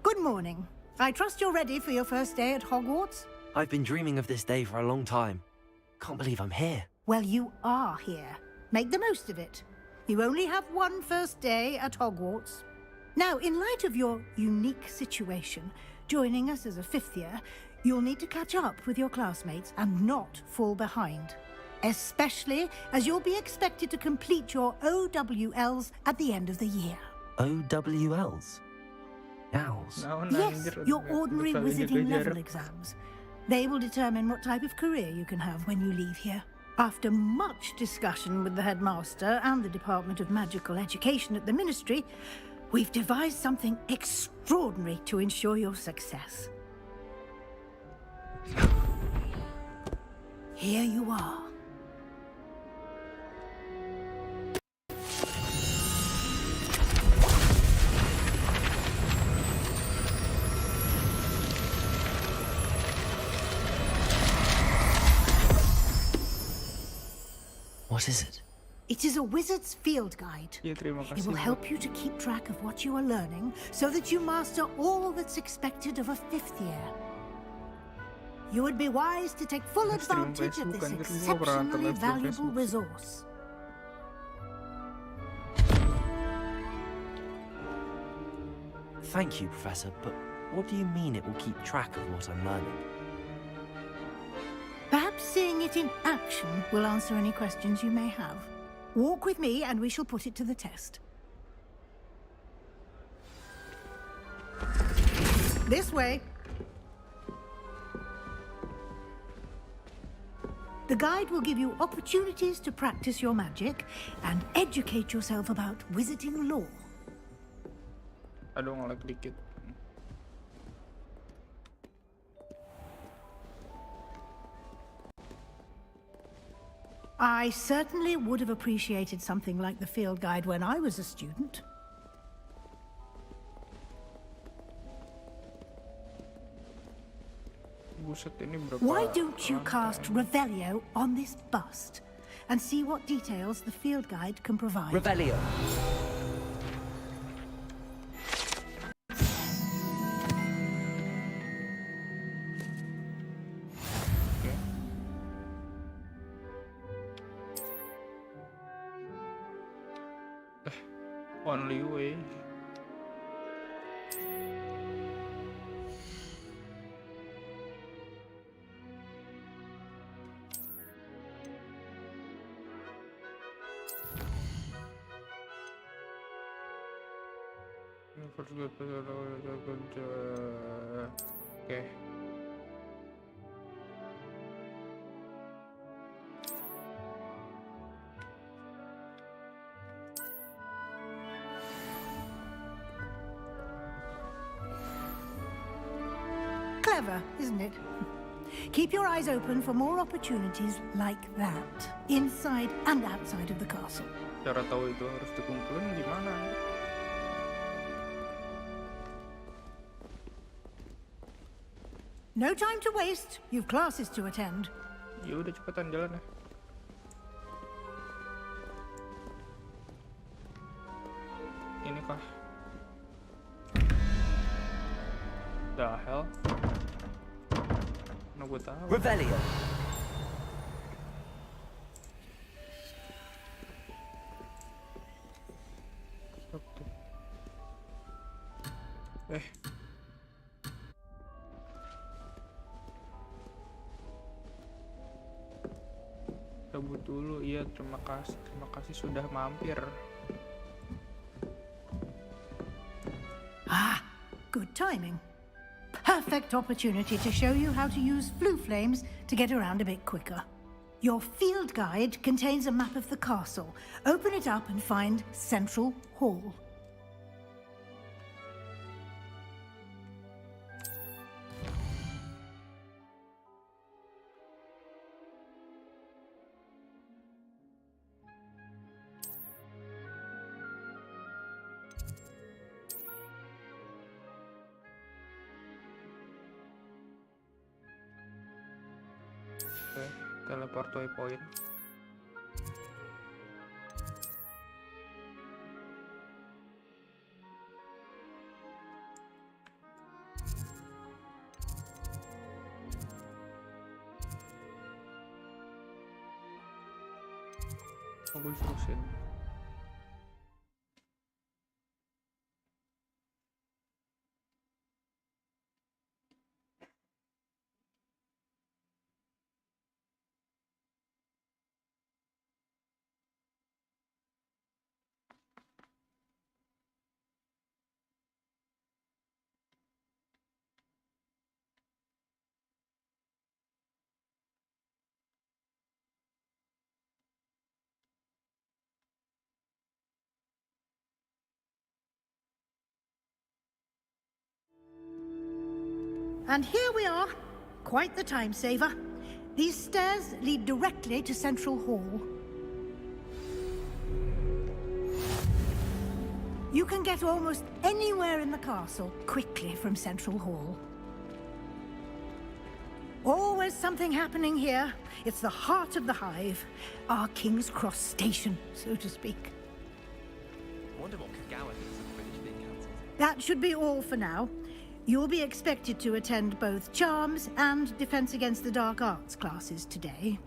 Good morning. I trust you're ready for your first day at Hogwarts? I've been dreaming of this day for a long time. Can't believe I'm here. Well, you are here. Make the most of it. You only have one first day at Hogwarts. Now, in light of your unique situation, joining us as a 5th year, you'll need to catch up with your classmates and not fall behind. Especially as you'll be expected to complete your OWLs at the end of the year. OWLs? Owls? Yes, your ordinary wizarding level exams. They will determine what type of career you can have when you leave here. After much discussion with the headmaster and the Department of Magical Education at the Ministry, we've devised something extraordinary to ensure your success. Here you are. What is it? It is a wizard's field guide. It will help you to keep track of what you are learning so that you master all that's expected of a 5th year. You would be wise to take full advantage of this exceptionally valuable resource. Thank you, Professor, but what do you mean it will keep track of what I'm learning? Perhaps seeing it in action will answer any questions you may have. Walk with me and we shall put it to the test. This way. The guide will give you opportunities to practice your magic and educate yourself about wizarding lore. Aduh, ngelag dikit. I certainly would have appreciated something like the field guide when I was a student. Buset, ini berapa Why don't you lantai? cast Revelio on this bust and see what details the field guide can provide? Revelio. Only way. Oke. Clever, isn't it? Keep your eyes open for more opportunities like that, inside and outside of the castle. Cara tahu itu harus dikumpulin gimana? No time to waste. You've classes to attend. Ya udah cepetan jalan ya. Ini kah? The hell? Mana gue tahu? Revelio. Cabut dulu, iya terima kasih sudah mampir. Ah, good timing. Perfect opportunity to show you how to use flue flames to get around a bit quicker. Your field guide contains a map of the castle. Open it up and find Central Hall. Oke, teleport waypoint. Gue terusin. And here we are. Quite the time saver. These stairs lead directly to Central Hall. You can get almost anywhere in the castle quickly from Central Hall. Always something happening here. It's the heart of the hive. Our King's Cross station, so to speak. I wonder what Kagawa thinks of Quidditch being cancelled. That should be all for now. You'll be expected to attend both Charms and Defense Against the Dark Arts classes today.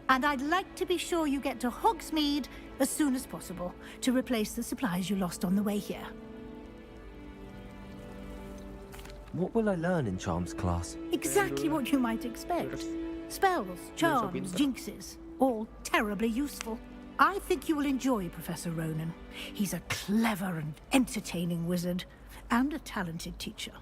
And I'd like to be sure you get to Hogsmeade as soon as possible to replace the supplies you lost on the way here. What will I learn in Charms class? Exactly what you might expect. Spells, charms, jinxes, all terribly useful. I think you will enjoy Professor Ronan. He's a clever and entertaining wizard, and a talented teacher.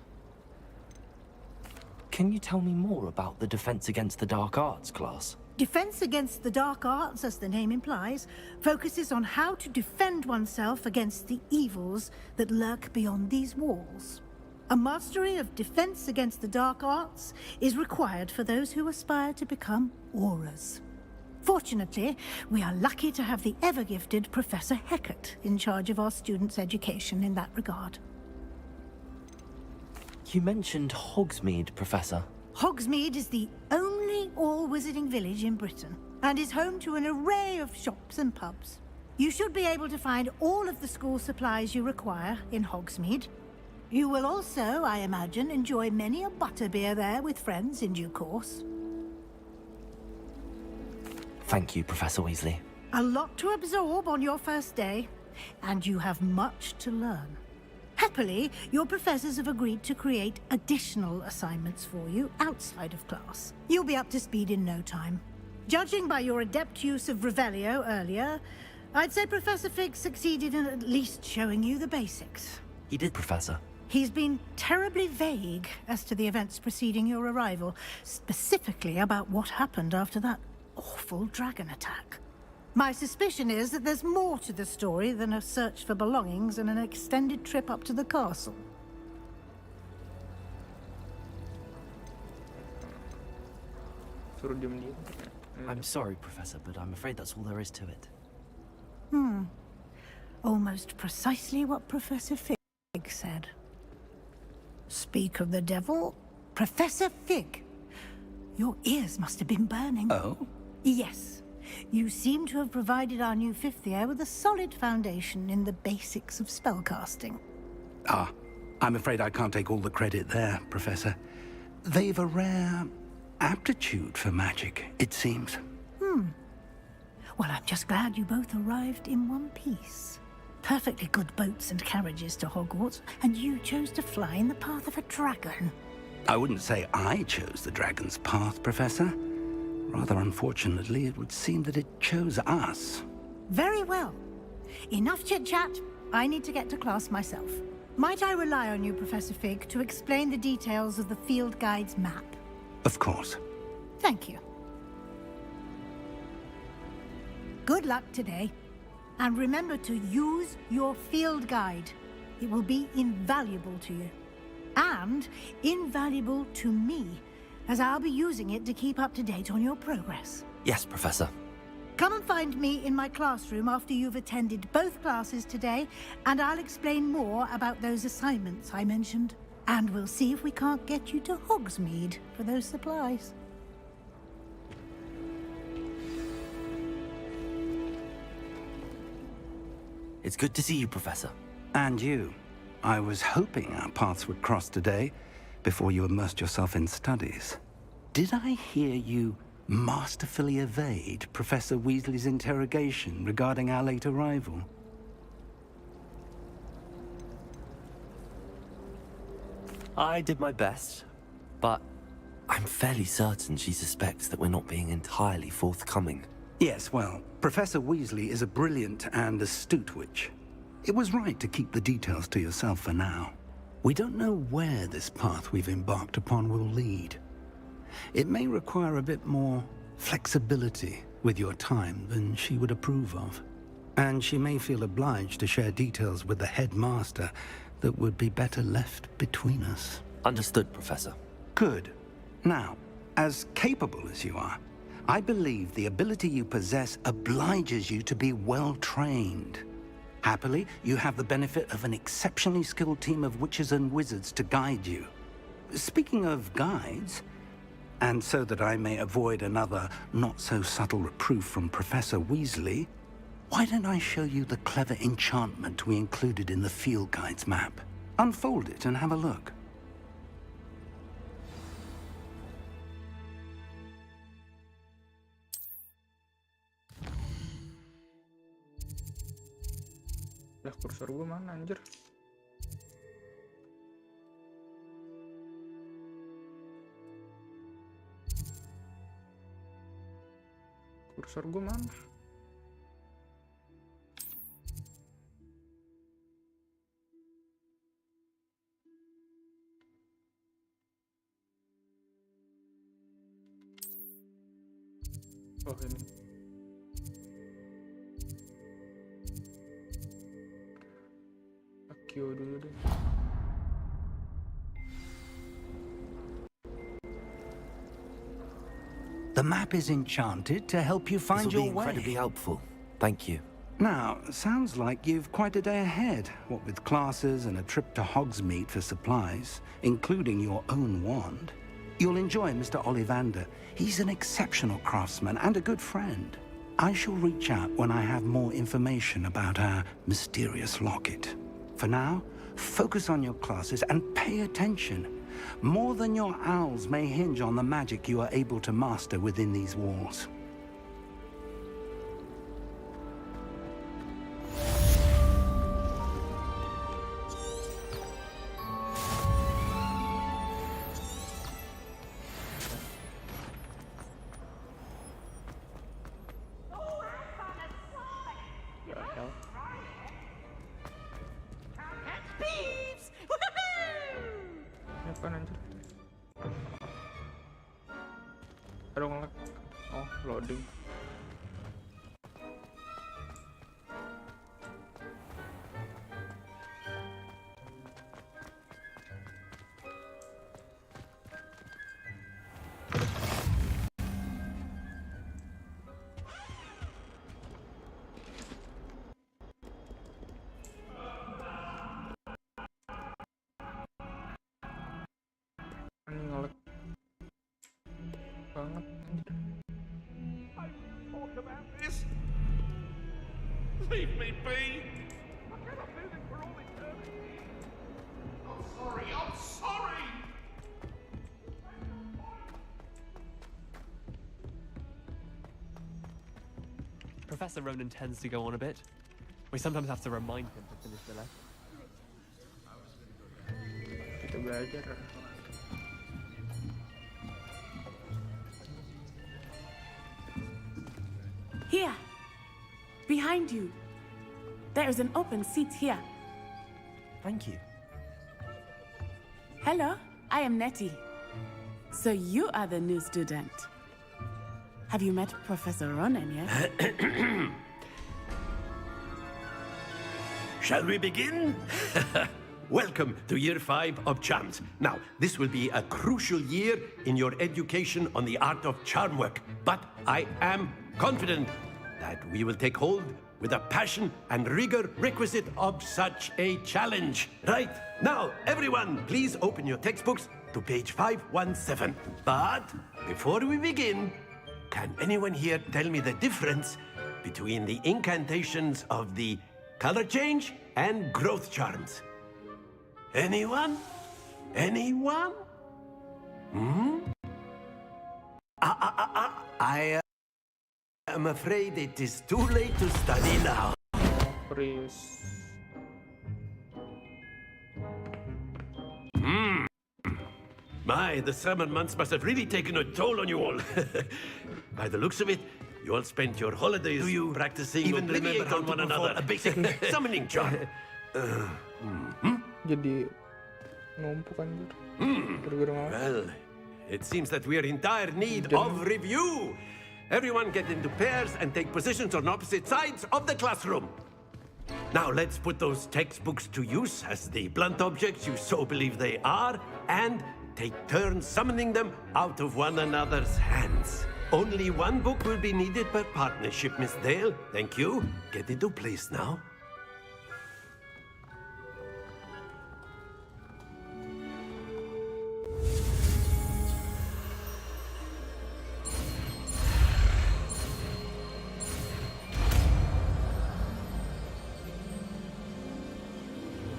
Can you tell me more about the Defense Against the Dark Arts class? Defense Against the Dark Arts, as the name implies, focuses on how to defend oneself against the evils that lurk beyond these walls. A mastery of Defense Against the Dark Arts is required for those who aspire to become Aurors. Fortunately, we are lucky to have the ever-gifted Professor Hecat in charge of our students' education in that regard. You mentioned Hogsmeade, Professor. Hogsmeade is the only all-wizarding village in Britain, and is home to an array of shops and pubs. You should be able to find all of the school supplies you require in Hogsmeade. You will also, I imagine, enjoy many a butterbeer there with friends in due course. Thank you, Professor Weasley. A lot to absorb on your first day, and you have much to learn. Happily, your professors have agreed to create additional assignments for you outside of class. You'll be up to speed in no time. Judging by your adept use of Revelio earlier, I'd say Professor Fig succeeded in at least showing you the basics. He did, Professor. He's been terribly vague as to the events preceding your arrival, specifically about what happened after that awful dragon attack. My suspicion is that there's more to the story than a search for belongings and an extended trip up to the castle. I'm sorry, Professor, but I'm afraid that's all there is to it. Almost precisely what Professor Fig said. Speak of the devil, Professor Fig. Your ears must have been burning. Oh? Yes. You seem to have provided our new fifth year with a solid foundation in the basics of spellcasting. Ah, I'm afraid I can't take all the credit there, Professor. They've a rare aptitude for magic, it seems. Well, I'm just glad you both arrived in one piece. Perfectly good boats and carriages to Hogwarts, and you chose to fly in the path of a dragon. I wouldn't say I chose the dragon's path, Professor. Rather unfortunately, it would seem that it chose us. Very well. Enough chit-chat. I need to get to class myself. Might I rely on you, Professor Fig, to explain the details of the field guide's map? Of course. Thank you. Good luck today. And remember to use your field guide. It will be invaluable to you. And invaluable to me, as I'll be using it to keep up to date on your progress. Yes, Professor. Come and find me in my classroom after you've attended both classes today, and I'll explain more about those assignments I mentioned. And we'll see if we can't get you to Hogsmeade for those supplies. It's good to see you, Professor. And you. I was hoping our paths would cross today, before you immersed yourself in studies. Did I hear you masterfully evade Professor Weasley's interrogation regarding our late arrival? I did my best, but I'm fairly certain she suspects that we're not being entirely forthcoming. Yes, well, Professor Weasley is a brilliant and astute witch. It was right to keep the details to yourself for now. We don't know where this path we've embarked upon will lead. It may require a bit more flexibility with your time than she would approve of. And she may feel obliged to share details with the headmaster that would be better left between us. Understood, Professor. Good. Now, as capable as you are, I believe the ability you possess obliges you to be well-trained. Happily, you have the benefit of an exceptionally skilled team of witches and wizards to guide you. Speaking of guides, and so that I may avoid another not-so-subtle reproof from Professor Weasley, why don't I show you the clever enchantment we included in the field guide's map? Unfold it and have a look. Lah, kursor gue mana anjir? Kursor gue mana? Oh, ini. Akio dulu deh. The The map is enchanted to help you This find will your be way. incredibly helpful. Thank you. Now, sounds like you've quite a day ahead, what with classes and a trip to Hogsmeade for supplies, including your own wand. You'll enjoy Mr. Ollivander. He's an exceptional craftsman and a good friend. I shall reach out when I have more information about our mysterious locket. For now, focus on your classes and pay attention. More than your owls may hinge on the magic you are able to master within these walls. Apaan anjir? Aduh ngelag. Oh, loading. Ini ngelag banget anjir. Talk about this. Leave me be. I cannot do this for all eternity. I'm sorry. I'm sorry. Professor Ronan tends to go on a bit. We sometimes have to remind him to finish the lesson. Kita belajar. Here! Behind you! There is an open seat here. Thank you. Hello, I am Nettie. So you are the new student. Have you met Professor Ronan yet? Shall we begin? Welcome to Year 5 of Charms. Now, this will be a crucial year in your education on the art of charm work, but I am confident that we will take hold with the passion and rigor requisite of such a challenge. Right, now, everyone, please open your textbooks to page 517. But before we begin, can anyone here tell me the difference between the incantations of the color change and growth charms? Anyone? Anyone? I am afraid it is too late to study now. Serius. My, the summer months must have really taken a toll on you all. By the looks of it, you all spent your holidays practicing even remember remember on one another. A basic summoning charm. Jadi numpuk anjir. Gara-gara ngawal. Well, it seems that we are in dire need of review. Everyone get into pairs and take positions on opposite sides of the classroom. Now let's put those textbooks to use as the blunt objects you so believe they are, and take turns summoning them out of one another's hands. Only one book will be needed per partnership, Miss Dale. Thank you. Get into place now.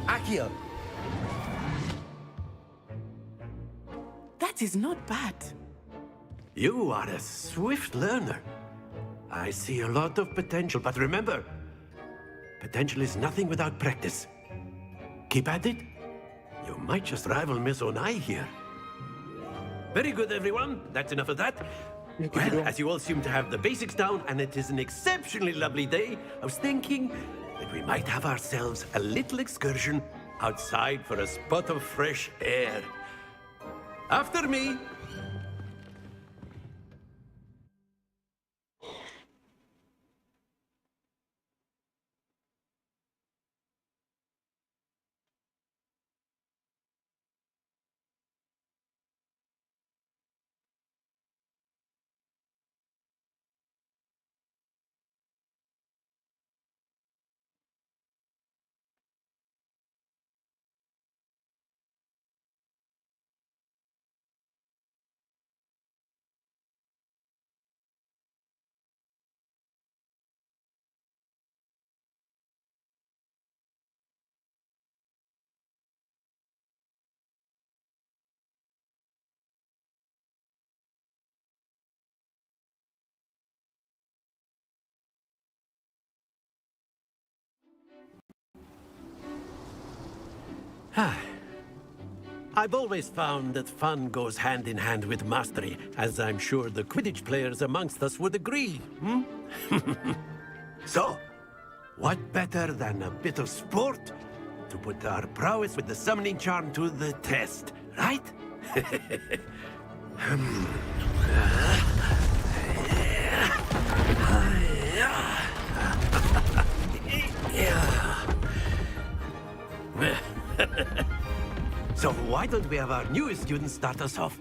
Accio! That is not bad. You are a swift learner. I see a lot of potential, but remember, potential is nothing without practice. Keep at it. You might just rival Miss Onai here. Very good, everyone. That's enough of that. Well, as you all seem to have the basics down, and it is an exceptionally lovely day, I was thinking that we might have ourselves a little excursion outside for a spot of fresh air. After me. I've always found that fun goes hand in hand with mastery, as I'm sure the Quidditch players amongst us would agree. So, what better than a bit of sport to put our prowess with the summoning charm to the test, right? So why don't we have our newest student start us off?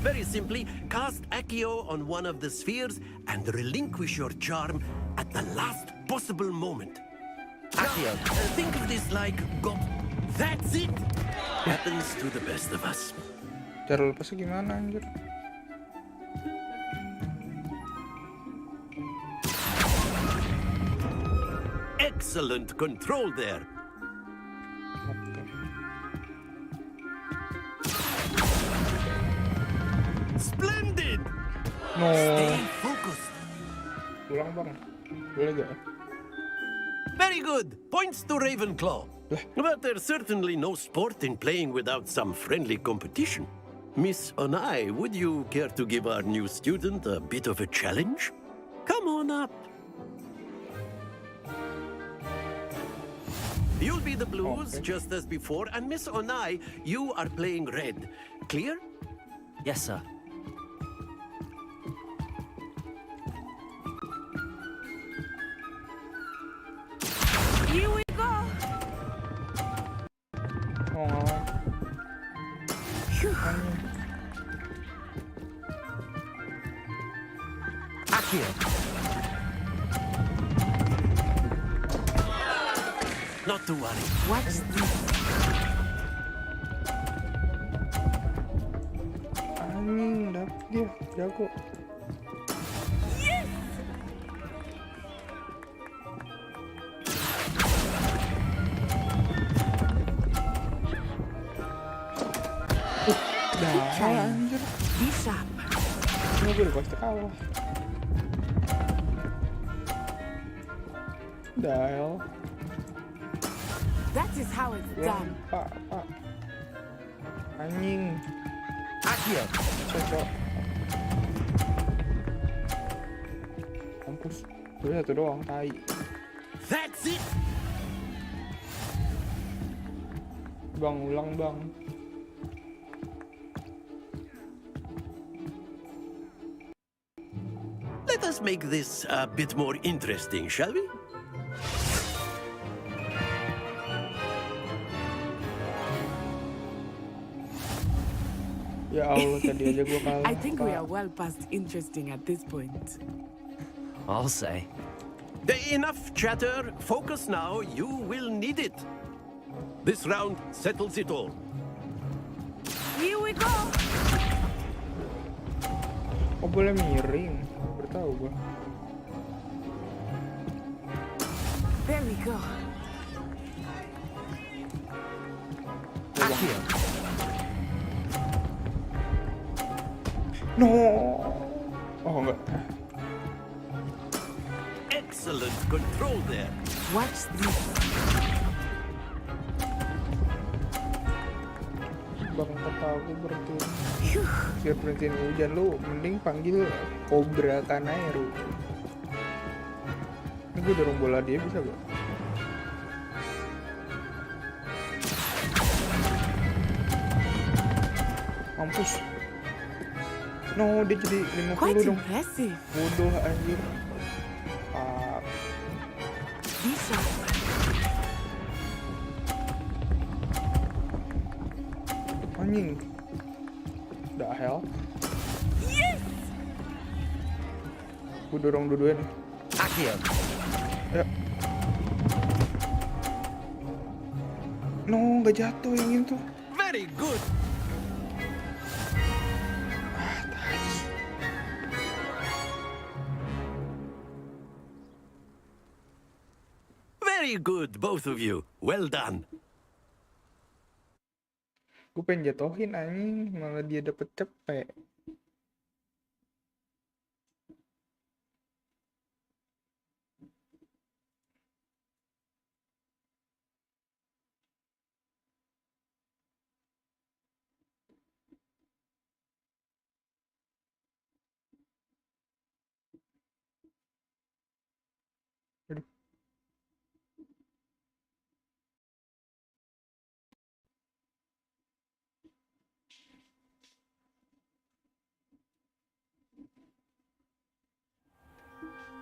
Very simply, cast Accio on one of the spheres and relinquish your charm at the last possible moment. Accio, think of this like go. That's it! Happens to the best of us. Cara lepasnya gimana anjir? Excellent control there. Splendid! No. Stay focused. Ulang bang. Boleh gak? Very good. Points to Ravenclaw. But there's certainly no sport in playing without some friendly competition. Miss Onai, would you care to give our new student a bit of a challenge? Come on up. You'll be the blues, just as before, and Miss Onai, you are playing red. Clear? Yes, sir. Here we go. Accio. Not to worry. Watch this. Anjing, dapet dia, jago. Yes. Dah, anjir. Be sharp. Ini gue udah pasti kalah. Dial. That is how it's done. Pak. Anjing. Accio. Cocok. Kampus. Gue satu doang, tai. That's it. Bang, ulang bang. Let us make this a bit more interesting, shall we? Ya Allah, tadi aja gue kalah. I think we are well past interesting at this point. I'll say. Enough chatter. Focus now. You will need it. This round settles it all. Here we go. Oh, boleh miring. Bertahu gue. There we go. Accio. No. Oh, enggak. Excellent control there. Watch this. Bang, ketahu gue berhentiin. Siap berhentiin hujan, lu mending panggil Cobra Kanairu. Ini gue dorong bola dia bisa gak? Mampus. No, dia jadi 50 Quite dong. impressive. Bodoh anjir. Bisa. Anjing. The hell? Yes. Gue dorong dua-duanya. Accio. Ya. No, nggak jatuh yang itu. Very good. Very good, both of you. Well done. Gue pengen jatohin anjing, malah dia dapet cepet. Aduh.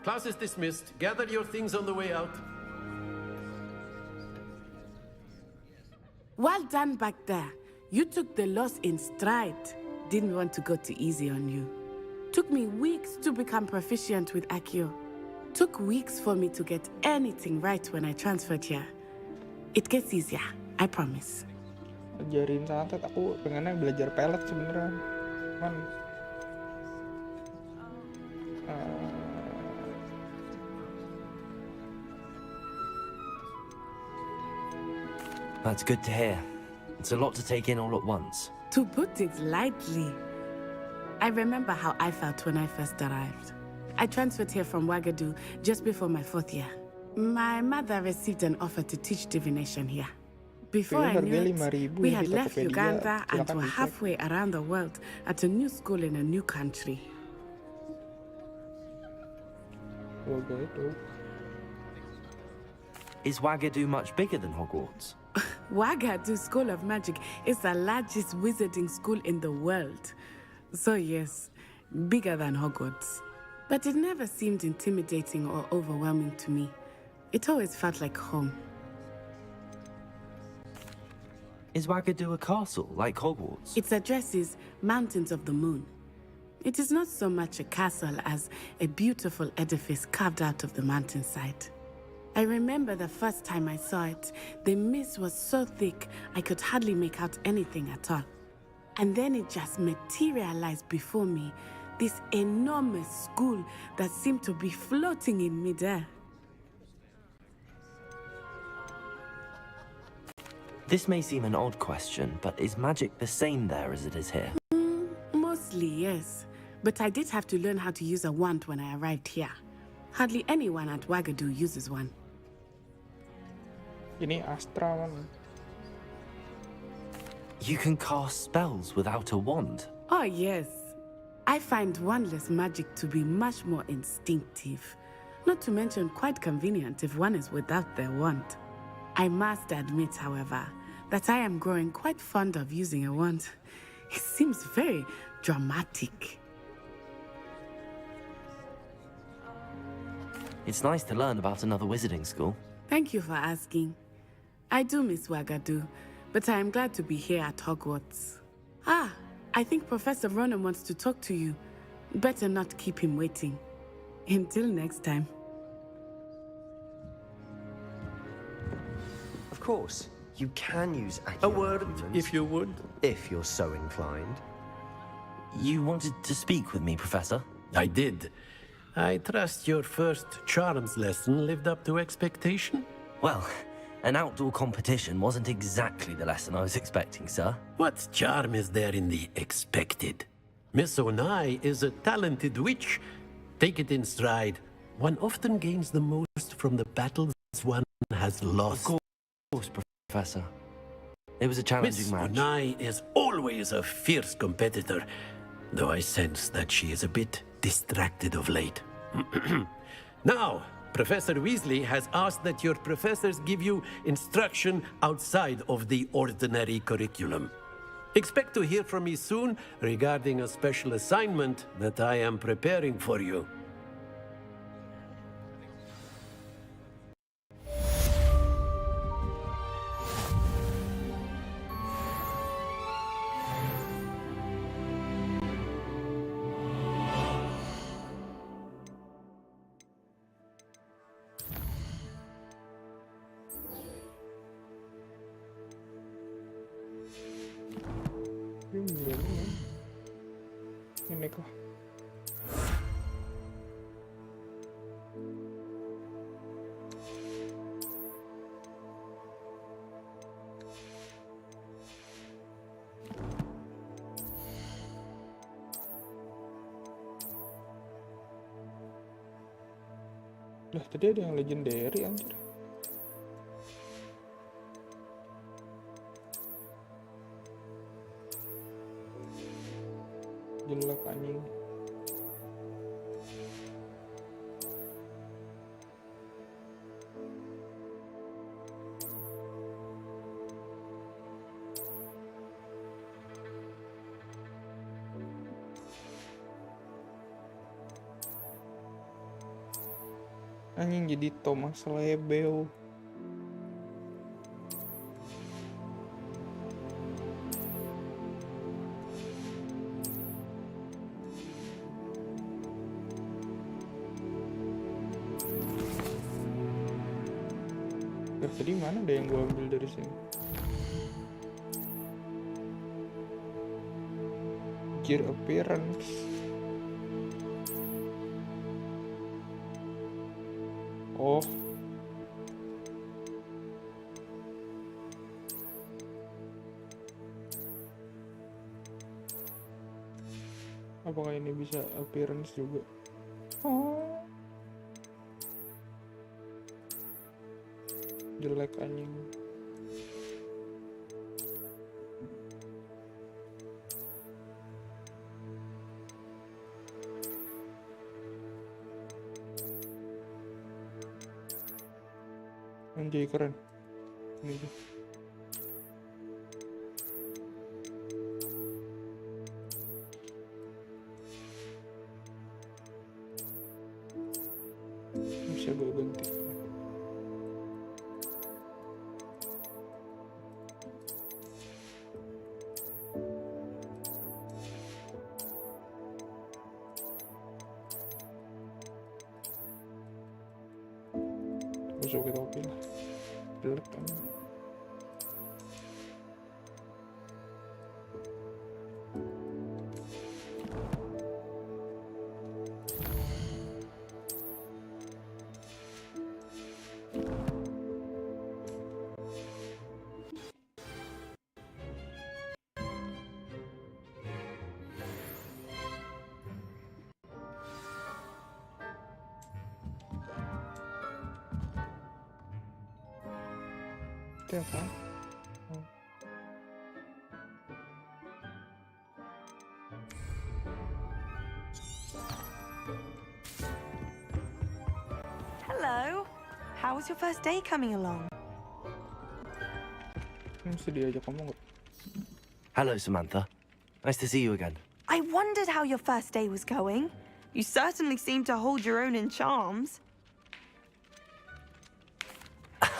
Class is dismissed. Gather your things on the way out. Well done back there. You took the loss in stride. Didn't want to go too easy on you. Took me weeks to become proficient with Accio. Took weeks for me to get anything right when I transferred here. It gets easier, I promise. Ajarin santet, aku pengennya belajar pelet sebenernya. Cuman That's good to hear. It's a lot to take in all at once. To put it lightly, I remember how I felt when I first arrived. I transferred here from Ouagadougou just before my 4th year. My mother received an offer to teach divination here. Before I knew it, we had left Uganda and were halfway around the world at a new school in a new country. Is Ouagadougou much bigger than Hogwarts? Ouagadougou School of Magic is the largest wizarding school in the world. So yes, bigger than Hogwarts. But it never seemed intimidating or overwhelming to me. It always felt like home. Is Ouagadougou a castle, like Hogwarts? Its address is Mountains of the Moon. It is not so much a castle as a beautiful edifice carved out of the mountainside. I remember the first time I saw it, the mist was so thick I could hardly make out anything at all. And then it just materialized before me, this enormous school that seemed to be floating in midair. This may seem an odd question, but is magic the same there as it is here? Mostly, yes. But I did have to learn how to use a wand when I arrived here. Hardly anyone at Ouagadougou uses one. Ini Astra man. You can cast spells without a wand? Oh, yes. I find wandless magic to be much more instinctive. Not to mention quite convenient if one is without their wand. I must admit, however, that I am growing quite fond of using a wand. It seems very dramatic. It's nice to learn about another wizarding school. Thank you for asking. I do miss Ouagadougou, but I am glad to be here at Hogwarts. Ah, I think Professor Ronan wants to talk to you. Better not keep him waiting. Until next time. Of course, you can use A word, if you would. If you're so inclined. You wanted to speak with me, Professor? I did. I trust your first charms lesson lived up to expectation? Well, an outdoor competition wasn't exactly the lesson I was expecting, sir. What charm is there in the expected? Miss Onai is a talented witch. Take it in stride. One often gains the most from the battles one has lost. Of course, Professor. It was a challenging match. Miss Onai is always a fierce competitor, though I sense that she is a bit distracted of late. Now, Professor Weasley has asked that your professors give you instruction outside of the ordinary curriculum. Expect to hear from me soon regarding a special assignment that I am preparing for you. Ini kok. Lah tadi ada yang legendary anjir. Jelek anjing. Anjing jadi Thomas Lebel. Tadi mana ada yang gua ambil dari sini? Gear appearance. Oh. Apakah ini bisa appearance juga? Oh. Jelek anjing. Anjay keren. Ini tuh. Bisa gue ganti. Besok kita oke lah. Jelek kan. Itu apa? Oh. Hello. How was your first day coming along? Mesti diajak ngomong gak? Hello, Samantha. Nice to see you again. I wondered how your first day was going. You certainly seem to hold your own in charms.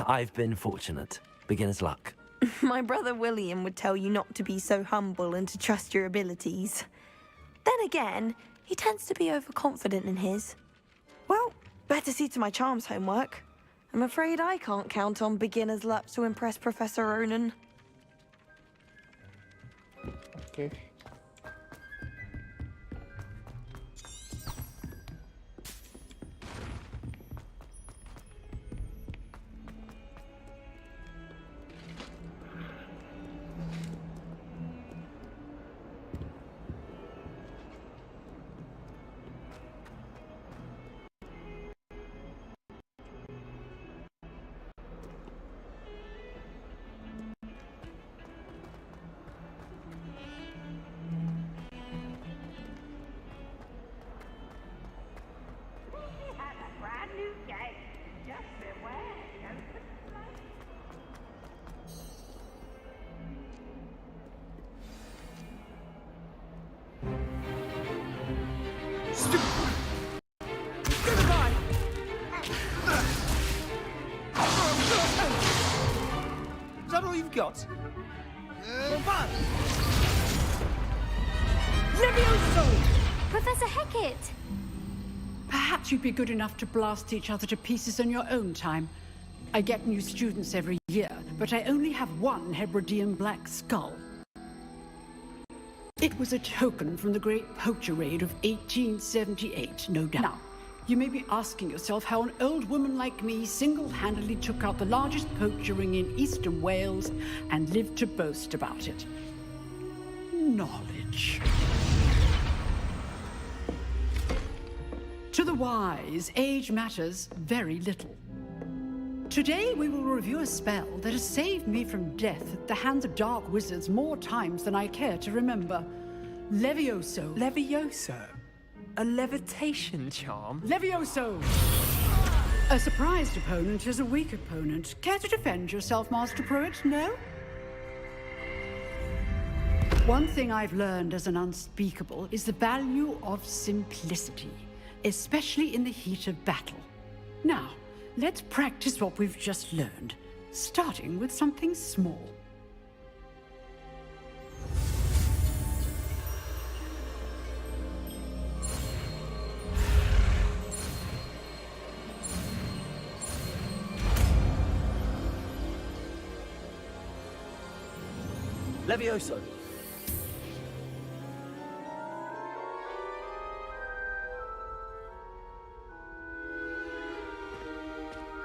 I've been fortunate. Beginner's luck. My brother William would tell you not to be so humble and to trust your abilities. Then again, he tends to be overconfident in his. Well, better see to my charms homework. I'm afraid I can't count on beginner's luck to impress Professor Ronan. Okay. Is that all you've got? Professor Hecat! Perhaps you'd be good enough to blast each other to pieces in your own time. I get new students every year, but I only have one Hebridean black skull. It was a token from the Great Poacher Raid of 1878, no doubt. Now, you may be asking yourself how an old woman like me single-handedly took out the largest poacher ring in eastern Wales and lived to boast about it. Knowledge. To the wise, age matters very little. Today we will review a spell that has saved me from death at the hands of dark wizards more times than I care to remember. Levioso. Levioso? A levitation charm? Levioso! A surprised opponent is a weak opponent. Care to defend yourself, Master Pruitt? No? One thing I've learned as an unspeakable is the value of simplicity, especially in the heat of battle. Now, let's practice what we've just learned, starting with something small. Levioso.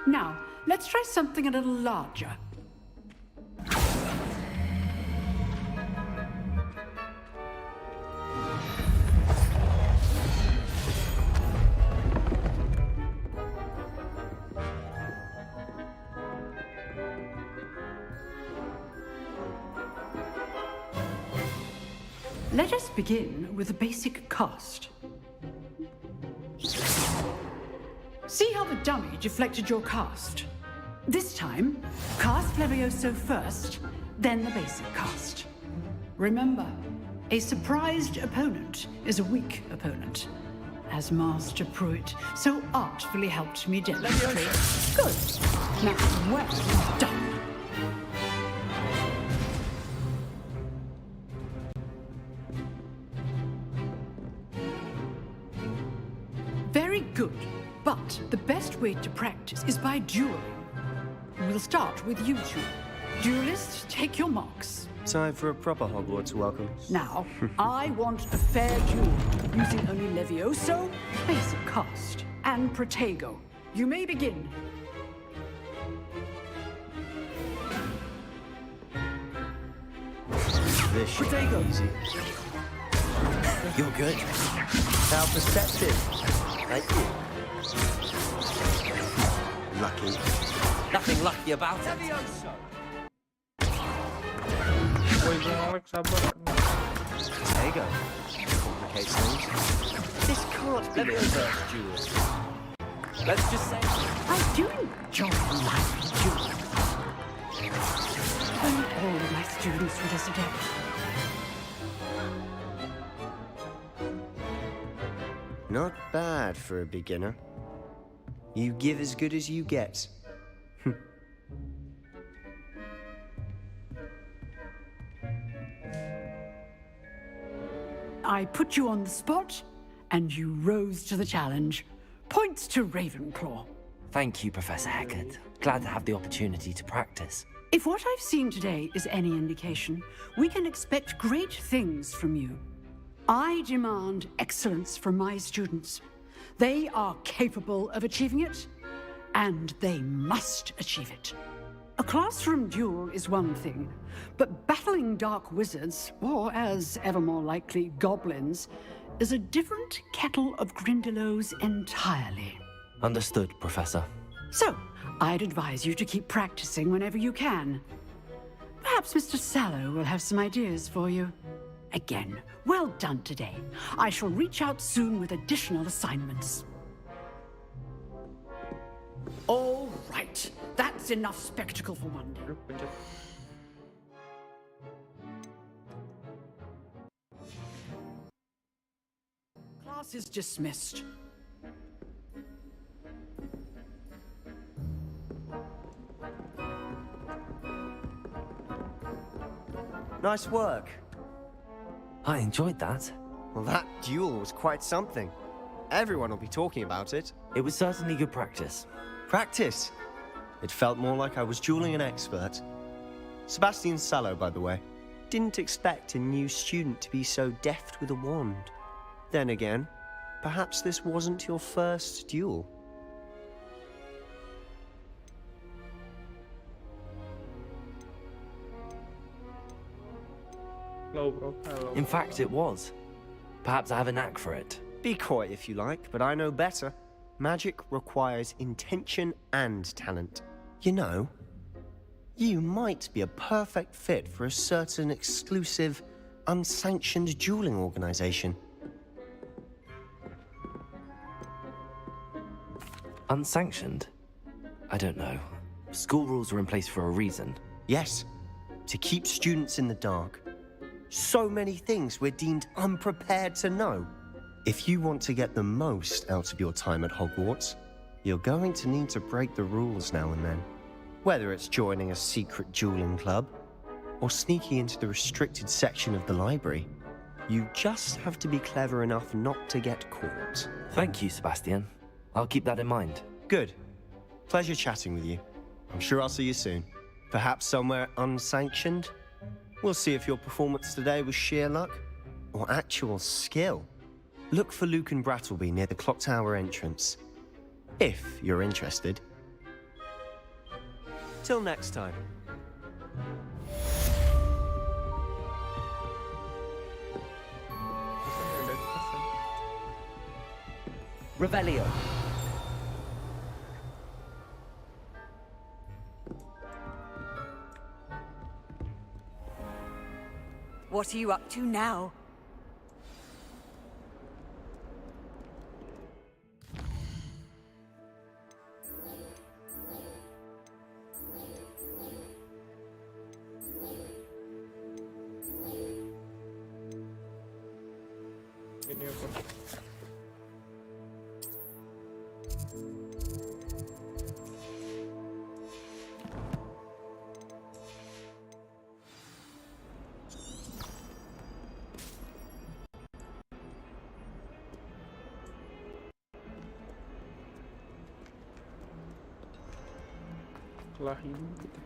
Now, let's try something a little larger. Let us begin with a basic cast. See how the dummy deflected your cast? This time, cast Levioso first, then the basic cast. Remember, a surprised opponent is a weak opponent, as Master Pruitt so artfully helped me demonstrate. Good. Now, well done. Very good. But the best way to practice is by dueling. We'll start with you two. Duelists, take your marks. Time for a proper Hogwarts welcome. Now, I want a fair duel, using only Levioso, basic cast, and Protego. You may begin. This should be easy. You're good. How perceptive. Thank you. Lucky. Nothing lucky about it. Poison Alex, sabar. There you go. Complicates things. This can't be your first duel. Let's just say I do enjoy life duel. And all of my students were this adept. Not bad for a beginner. You give as good as you get. I put you on the spot, and you rose to the challenge. Points to Ravenclaw. Thank you, Professor Hecat. Glad to have the opportunity to practice. If what I've seen today is any indication, we can expect great things from you. I demand excellence from my students. They are capable of achieving it, and they must achieve it. A classroom duel is one thing, but battling dark wizards, or as ever more likely, goblins, is a different kettle of Grindylows entirely. Understood, Professor. So, I'd advise you to keep practicing whenever you can. Perhaps Mr. Sallow will have some ideas for you. Again, well done today. I shall reach out soon with additional assignments. All right. That's enough spectacle for one day. Class is dismissed. Nice work. I enjoyed that. Well, that duel was quite something. Everyone will be talking about it. It was certainly good practice. Practice? It felt more like I was dueling an expert. Sebastian Sallow, by the way. Didn't expect a new student to be so deft with a wand. Then again, perhaps this wasn't your first duel. Hello, bro. Hello. In fact, it was. Perhaps I have a knack for it. Be coy if you like, but I know better. Magic requires intention and talent. You know, you might be a perfect fit for a certain exclusive, unsanctioned dueling organization. Unsanctioned? I don't know. School rules are in place for a reason. Yes, to keep students in the dark. So many things we're deemed unprepared to know. If you want to get the most out of your time at Hogwarts, you're going to need to break the rules now and then. Whether it's joining a secret dueling club, or sneaking into the restricted section of the library, you just have to be clever enough not to get caught. Thank you, Sebastian. I'll keep that in mind. Good. Pleasure chatting with you. I'm sure I'll see you soon. Perhaps somewhere unsanctioned? We'll see if your performance today was sheer luck or actual skill. Look for Luke and Brattleby near the clock tower entrance, if you're interested. Till next time. Revelio. What are you up to now? Ini apa? Kelahiran kita.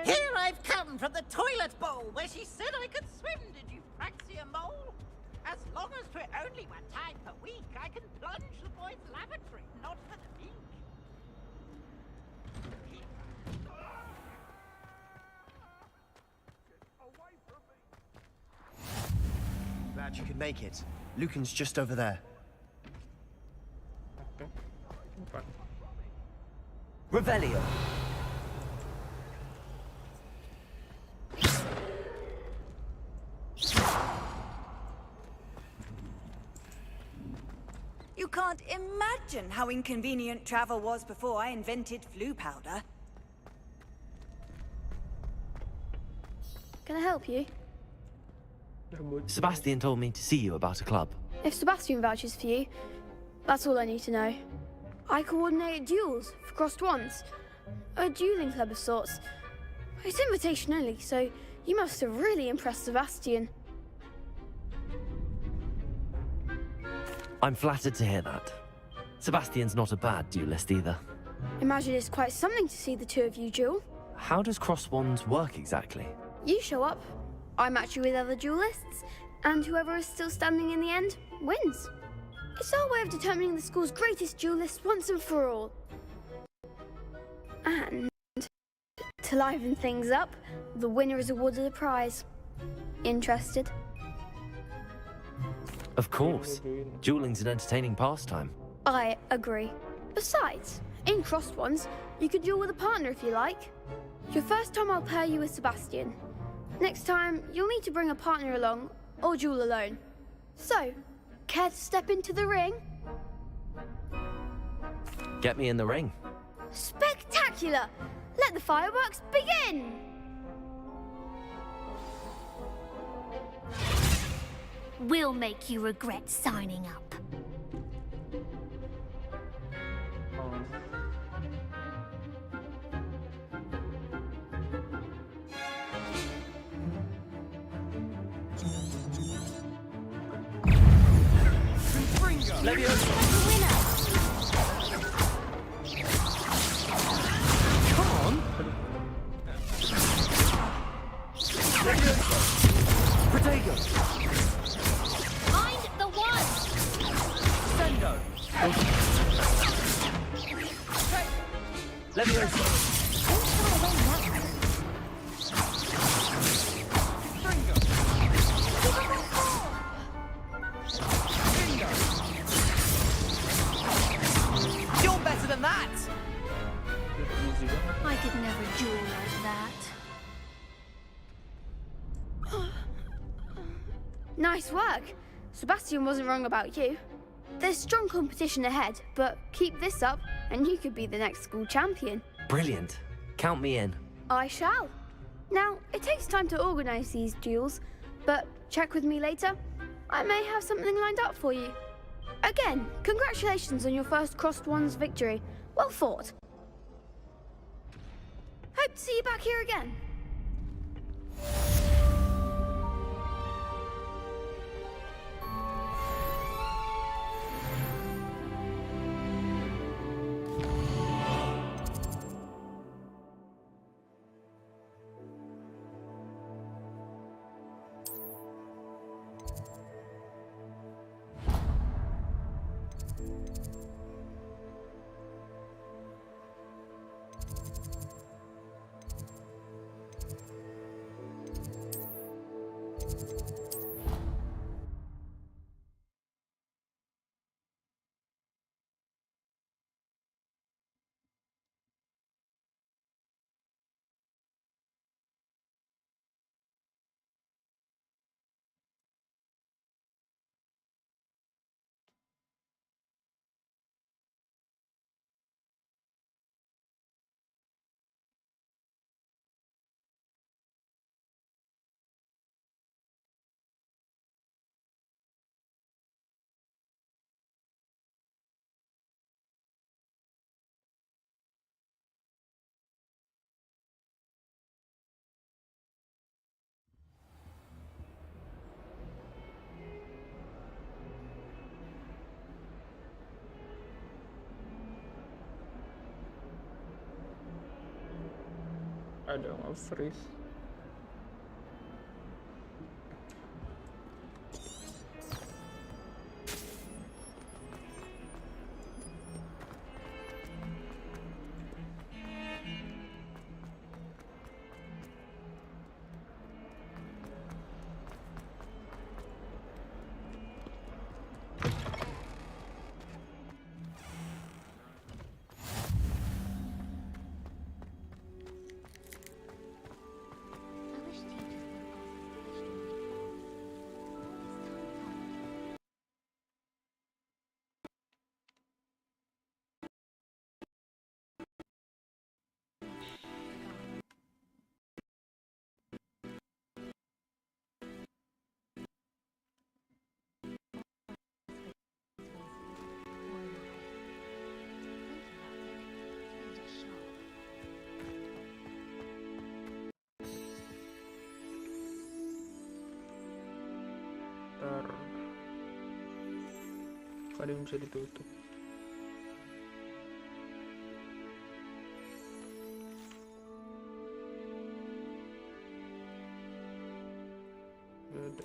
Here I've come from the toilet bowl where she said I could swim, did you Praxia Mole? As long as 'twere only one time per week, I can plunge the boys' lavatory, not for the meek. Glad you could make it. Lucan's just over there. Revelio. You can't imagine how inconvenient travel was before I invented flu powder. Can I help you? Sebastian told me to see you about a club. If Sebastian vouches for you, that's all I need to know. I coordinate duels for crossed wands. A dueling club of sorts. It's invitation only, so you must have really impressed Sebastian. I'm flattered to hear that. Sebastian's not a bad duelist either. Imagine it's quite something to see the two of you duel. How does cross wands work exactly? You show up, I match you with other duelists, and whoever is still standing in the end wins. It's our way of determining the school's greatest duelist once and for all. And to liven things up, the winner is awarded a prize. Interested? Of course. Dueling's an entertaining pastime. I agree. Besides, in crossed ones, you could duel with a partner if you like. Your first time I'll pair you with Sebastian. Next time, you'll need to bring a partner along, or duel alone. So, care to step into the ring? Get me in the ring. Spectacular! Let the fireworks begin! We'll make you regret signing up. Come on. Protego. Find the one. Sendo. Leviosa. You're better than that! I could never duel like that. Nice work. Sebastian wasn't wrong about you. There's strong competition ahead, but keep this up and you could be the next school champion. Brilliant. Count me in. I shall. Now, it takes time to organize these duels, but check with me later. I may have something lined up for you. Again, congratulations on your first Crossed Ones victory. Well fought. Hope to see you back here again. Ada nge-freeze. Ntar ada yang bisa ditutup. Ada.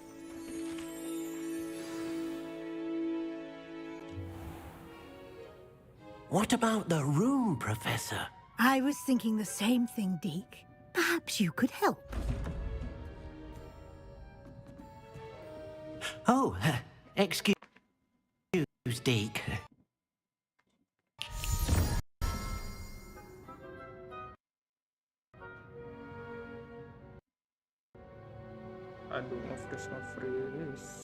What about the room, Professor? I was thinking the same thing, Deke. Perhaps you could help. Oh, excuse Deke. Aduh, nge-freeze.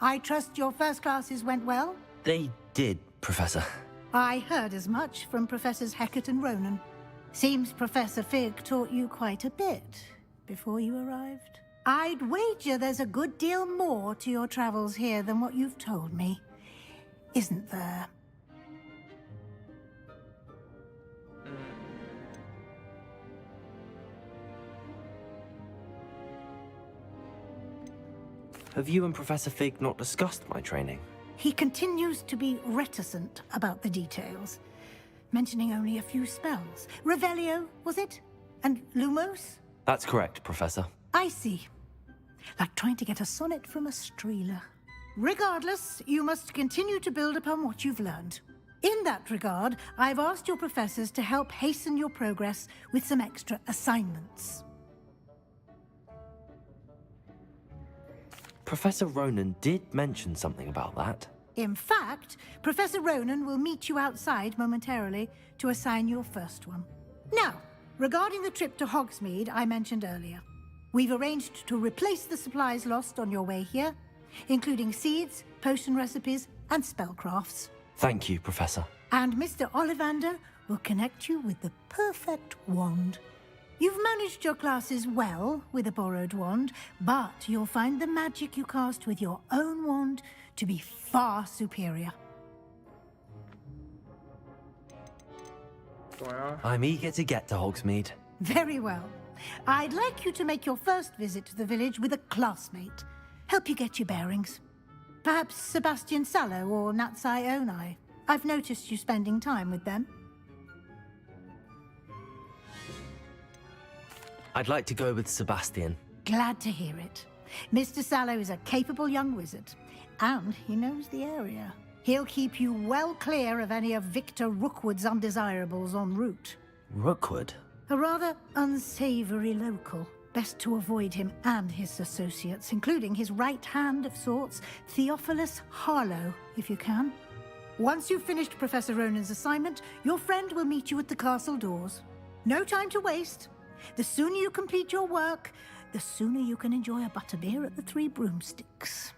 I trust your first classes went well? They did, Professor. I heard as much from Professors Hecat and Ronan. Seems Professor Fig taught you quite a bit before you arrived. I'd wager there's a good deal more to your travels here than what you've told me. Isn't there? Have you and Professor Fig not discussed my training? He continues to be reticent about the details, mentioning only a few spells. Revelio, was it? And Lumos? That's correct, Professor. I see. Like trying to get a sonnet from a streeler. Regardless, you must continue to build upon what you've learned. In that regard, I've asked your professors to help hasten your progress with some extra assignments. Professor Ronan did mention something about that. In fact, Professor Ronan will meet you outside momentarily to assign your first one. Now, regarding the trip to Hogsmeade I mentioned earlier, we've arranged to replace the supplies lost on your way here, including seeds, potion recipes, and spellcrafts. Thank you, Professor. And Mr. Ollivander will connect you with the perfect wand. You've managed your classes well with a borrowed wand, but you'll find the magic you cast with your own wand to be far superior. I'm eager to get to Hogsmeade. Very well. I'd like you to make your first visit to the village with a classmate. Help you get your bearings. Perhaps Sebastian Sallow or Natsai Onai. I've noticed you spending time with them. I'd like to go with Sebastian. Glad to hear it. Mr. Sallow is a capable young wizard, and he knows the area. He'll keep you well clear of any of Victor Rookwood's undesirables en route. Rookwood? A rather unsavory local. Best to avoid him and his associates, including his right hand of sorts, Theophilus Harlow, if you can. Once you've finished Professor Ronan's assignment, your friend will meet you at the castle doors. No time to waste. The sooner you complete your work, the sooner you can enjoy a butterbeer at the Three Broomsticks.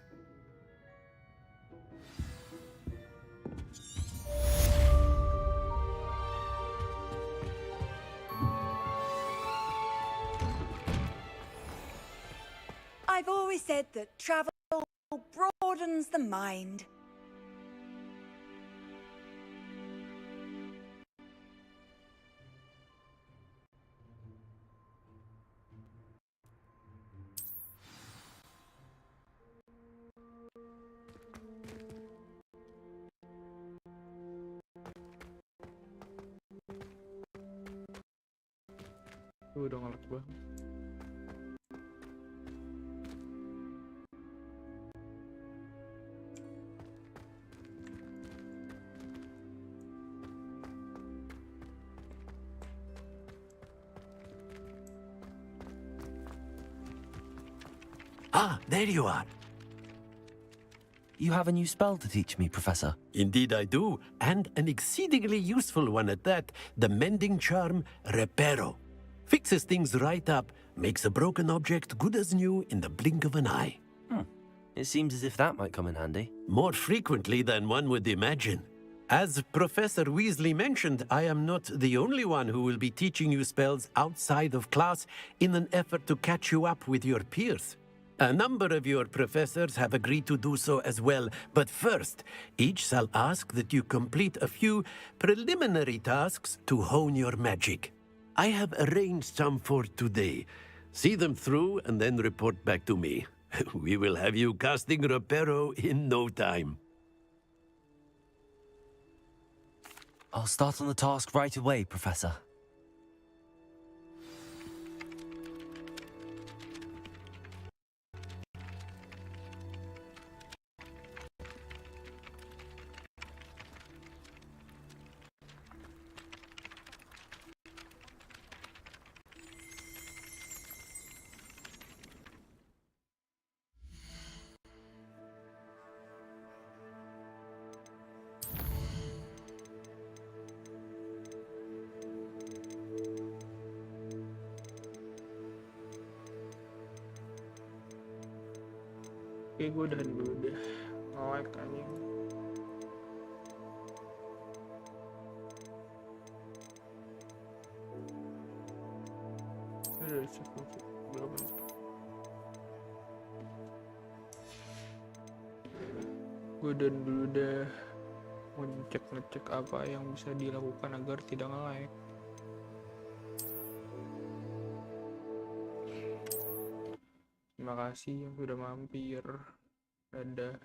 I've always said that travel broadens the mind. Udah ngelek banget. Ah, there you are. You have a new spell to teach me, Professor. Indeed I do, and an exceedingly useful one at that. The mending charm, Reparo. Fixes things right up, makes a broken object good as new in the blink of an eye. It seems as if that might come in handy. More frequently than one would imagine. As Professor Weasley mentioned, I am not the only one who will be teaching you spells outside of class in an effort to catch you up with your peers. A number of your professors have agreed to do so as well, but first, each shall ask that you complete a few preliminary tasks to hone your magic. I have arranged some for today. See them through and then report back to me. We will have you casting Reparo in no time. I'll start on the task right away, Professor. Oke, gue udahan dulu deh. Nge-like anjing. Udah cukup berapa menit? Gue udahan dulu deh. Mau ngecek apa yang bisa dilakukan agar tidak nge-like. Terima Terima kasih yang sudah mampir. Dadah.